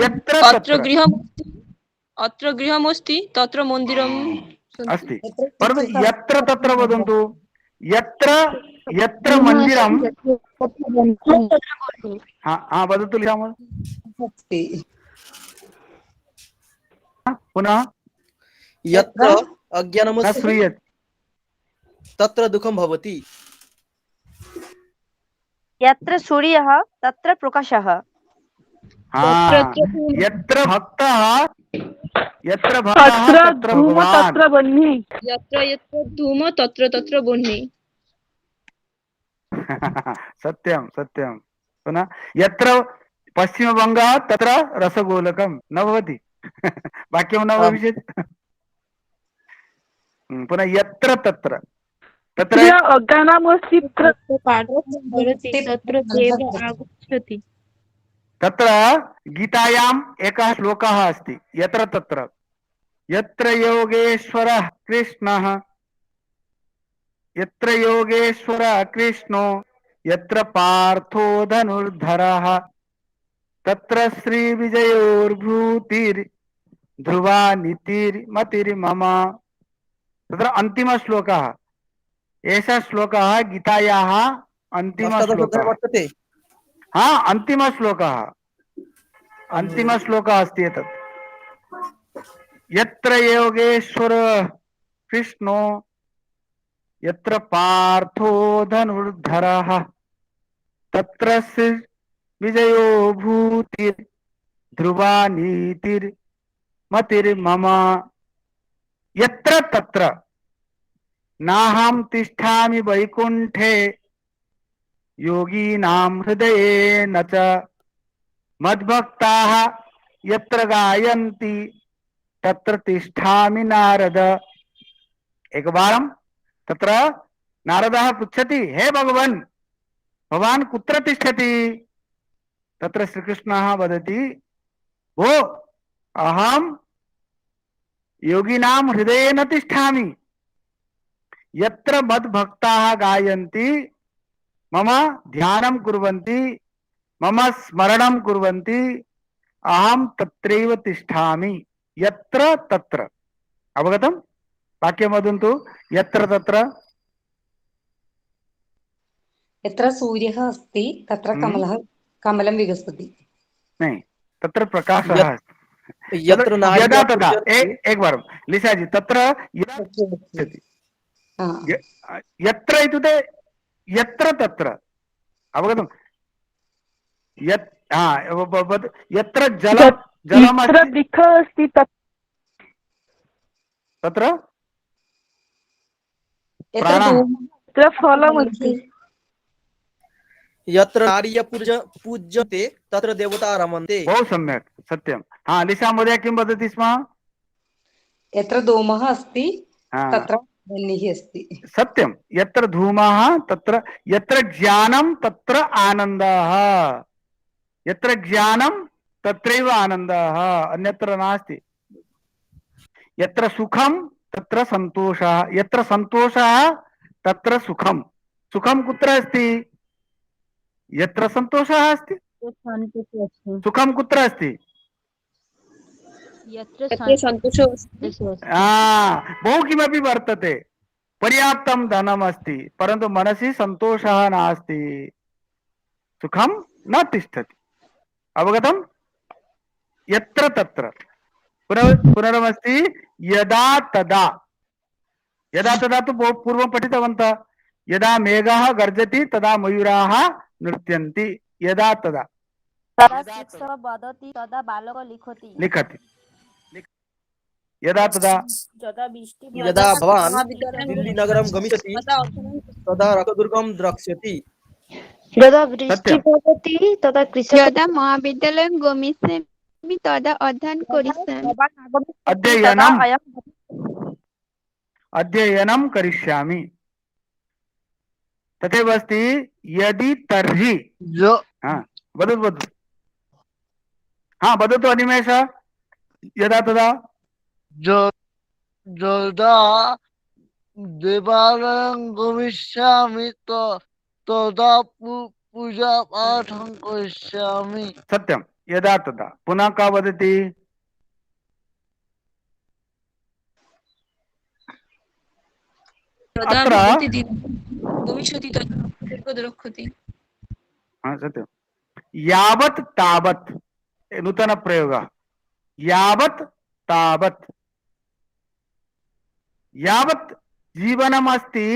यत्र अत्र गृहमस्ति तत्र मन्दिरम् अस्ति। परन्तु यत्र तत्र वदन्तु। यत्र यत्र मन्दिरं। वदतु लीला महोदय। पुनः यत्र अज्ञानमस्ति न श्रूयते तत्र दुःखं भवति। यत्र सूर्यः तत्र प्रकाशः। यत्र भक्तः तत्र भगवान्। यत्र धूम तत्र वह्निः। सत्यं सत्यं। पुनः यत्र पश्चिमबङ्गः तत्र रसगोलकं न भवति। वाक्यं न भविष्यति। पुनः यत्र तत्र तत्र अज्ञानमस्ति तत्र देवः आगच्छति। तत्र गीतायाम् एकः श्लोकः अस्ति। यत्र तत्र यत्र योगेश्वरः कृष्णः यत्र योगेश्वरः कृष्णो यत्र पार्थो धनुर्धरः तत्र श्रीविजयोर्भूतिर् ध्रुवा नीतिर्मतिर्मम। तत्र अन्तिम श्लोकः। एषः श्लोकः गीतायाः अन्तिम श्लोकः वर्तते। हाँ अन्तिमश्लोकः अस्ति एतत्। यत्र योगेश्वर कृष्णो यत्र पार्थो धनुर्धरः तत्र विजयो भूतिर् ध्रुवा नीतिर्मतिर्मम। यत्र तत्र नाहं तिष्ठामि वैकुंठे योगीनां हृदये न च मद्भक्ताः यत्र गायन्ति तत्र तिष्ठामि नारद। एकवारं तत्र नारदः पृच्छति, हे भगवन् भवान् कुत्र तिष्ठति? तत्र श्रीकृष्णः वदति, भो अहं योगिनां हृदये न तिष्ठामि, यत्र मद्भक्ताः गायन्ति मम ध्यानं कुर्वन्ति मम स्मरणं कुर्वन्ति अहं तत्रैव तिष्ठामि। यत्र तत्र अवगतं? वाक्यं वदन्तु। यत्र तत्र यत्र सूर्यः अस्ति तत्र कमलं विकसति। नहीं, तत्र प्रकाशः अस्ति। यदा तदा एक बार लिसा जी तत्र यत्र इत्युक्ते यत्र तत्र अवगतं? यत्र जलमस्ति तत्र फलमस्ति। यत्र नार्य पूज्यते तत्र देवता रमन्ते। बहु सम्यक्, सत्यं। हाँ लिसा महोदय किं वदति स्म? यत्र धूमः अस्ति तत्र वह्निः अस्ति। सत्यं। यत्र धूमः तत्र यत्र ज्ञानं तत्र आनन्दः। यत्र ज्ञानं तत्रैव आनन्दः, अन्यत्र नास्ति। यत्र सुखं तत्र सन्तोषः, यत्र सन्तोषः तत्र सुखं। सुखं कुत्र अस्ति? यत्र सन्तोषः अस्ति। सुखं कुत्र अस्ति? बहु किमपि वर्तते, पर्याप्तं धनम् अस्ति, परन्तु मनसि सन्तोषः नास्ति, सुखं न तिष्ठति। अवगतं? यत्र तत्र पुनरमस्ति यदा तदा। यदा तदा तो पूर्वं पठितवन्तः। यदा मेघः गर्जति तदा मयूराः नृत्यन्ति। यदा तदा वदति तदा बालक लिखति। यदा तदा यदा भवान् दिल्ली नगरं गमिष्यति तदा रथदुर्गं द्रक्ष्यति। यदा वृष्टिः भवति तदा कृषकः यदा महाविद्यालयं गमिष्यामि तदा अध्ययनं करिष्यामि। अध्ययनं करिष्यामि। तथैव अस्ति यदि तर्हि। वदतु। हाँ वदतु अनिमेष। यदा तदा यदा देवालयं गमिष्यामि तदा पूजा पाठं करिष्यामि। सत्यं। यदा तदा पुनः का वदति? अत्र सत्यं। यावत् तावत् नूतन प्रयोगः। यावत् तावत् यावत् जीवनमस्ति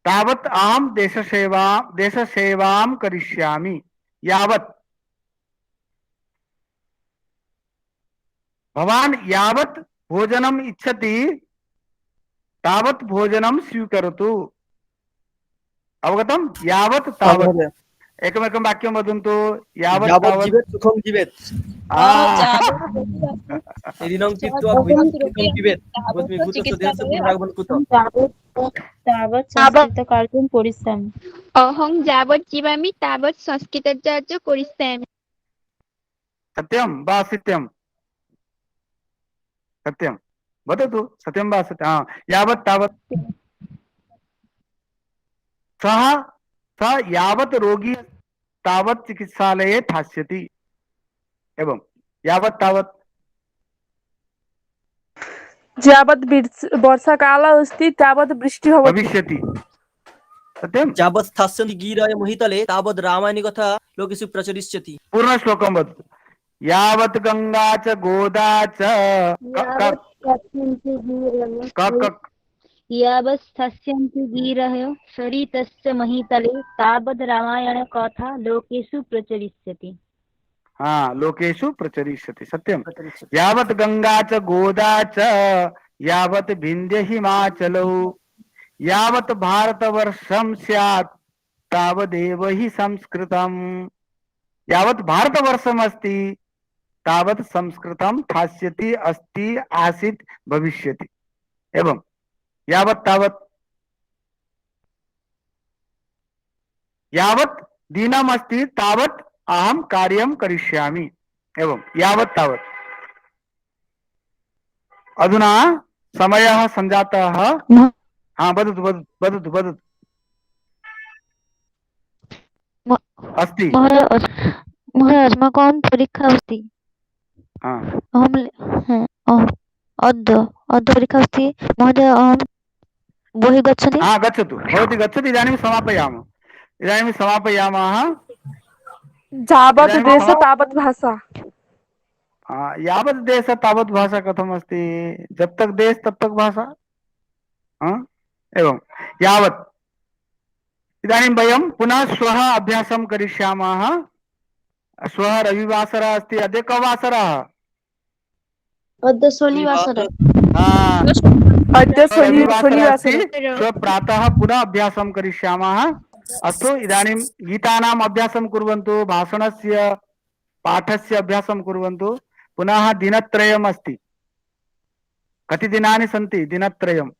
तावत् अहं देशसेवां करिष्यामि। यावत् भवान् यावत् भोजनम् इच्छति तावत् भोजनं स्वीकरोतु। अवगतं? यावत् तावत्। एकमेकं वाक्यं वदन्तु। यावत् तावत् सुखं जीवेत्। ऋणं कृत्वा सुखं जीवेत्। तावत् संस्कृतकार्यं करिष्यामि। अहं यावत् जीवामि तावत् संस्कृतकार्यं करिष्यामि। सत्यं वा सत्यं? सत्यं वदतु। सत्यं वा सत्यं? हाँ यावत् तावत् सः यावत् रोगी तावत् चिकित्सालये स्थास्यति। एवं यावत् तावत् यावत् वर्षाकालः अस्ति तावत् वृष्टिः भविष्यति। सत्यं यावत् स्थास्यन्ति गिरय महितले तावद् रामायणी कथा लोकेषु प्रचरिष्यति। पूर्ण श्लोकं वदतु। यावत् गंगा च गोदा च यावत् स्थास्यन्ति गिरः सरितस्य महितले तावद् रामायण कथा लोकेषु प्रचरिष्यति। हाँ, लोकेषु प्रचरिष्यति सत्यं। यावत् गंगा च गोदा च यावत् विंध्य हिमाचलौ यावत् भारतवर्षं स्यात् तावदेव हि संस्कृतम्। यावत् भारतवर्षम् अस्ति तावत् संस्कृतं स्थास्यति अस्ति आसीत् भविष्यति। एवं यावत् तावत् यावत् दिनम् अस्ति तावत् अहं कार्यं करिष्यामि। एवं यावत् तावत्। अधुना समयः सञ्जातः। हाँ वदतु वदतु वदतु वदतु। अस्ति महोदय अस्माकं परीक्षा अस्ति। अद्य परीक्षा अस्ति महोदय। अहं बहिः गच्छति। हाँ गच्छतु, भवती गच्छतु। इदानीं समापयामः। इदानीं समापयामः। यावत् देश तावत् भाषा। यावत् देश तावत् भाषा कथम अस्ति? जब तक देश तब तक भाषा। एवं यावत्। इदानीं वयं पुनः श्वः अभ्यासं करिष्यामः। श्वः रविवासरः अस्ति। अद्य कः वासरः? अद्य शनिवासरः। अद्य शनिवासरः अस्ति। श्वः प्रातः पुनः अभ्यासं करिष्यामः। अस्तु, इदानीं गीतानाम् अभ्यासं कुर्वन्तु, भाषणस्य पाठस्य अभ्यासं कुर्वन्तु। पुनः दिनत्रयम् अस्ति। कति दिनानि सन्ति? दिनत्रयम्।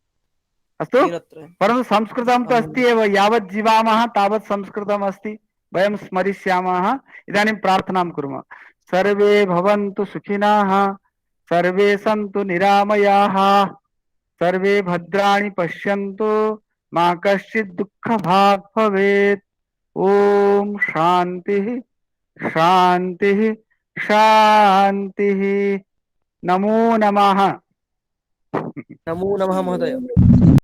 अस्तु, परन्तु संस्कृतं तु अस्ति एव। यावत् जीवामः तावत् संस्कृतम् अस्ति। वयं स्मरिष्यामः। इदानीं प्रार्थनां कुर्मः। सर्वे भवन्तु सुखिनः, सर्वे सन्तु निरामयाः, सर्वे भद्राणि पश्यन्तु, मा कश्चित् दुःखभाग् भवेत्। ओम शान्तिः शान्तिः शान्तिः। नमो नमः। नमो नमः महोदय।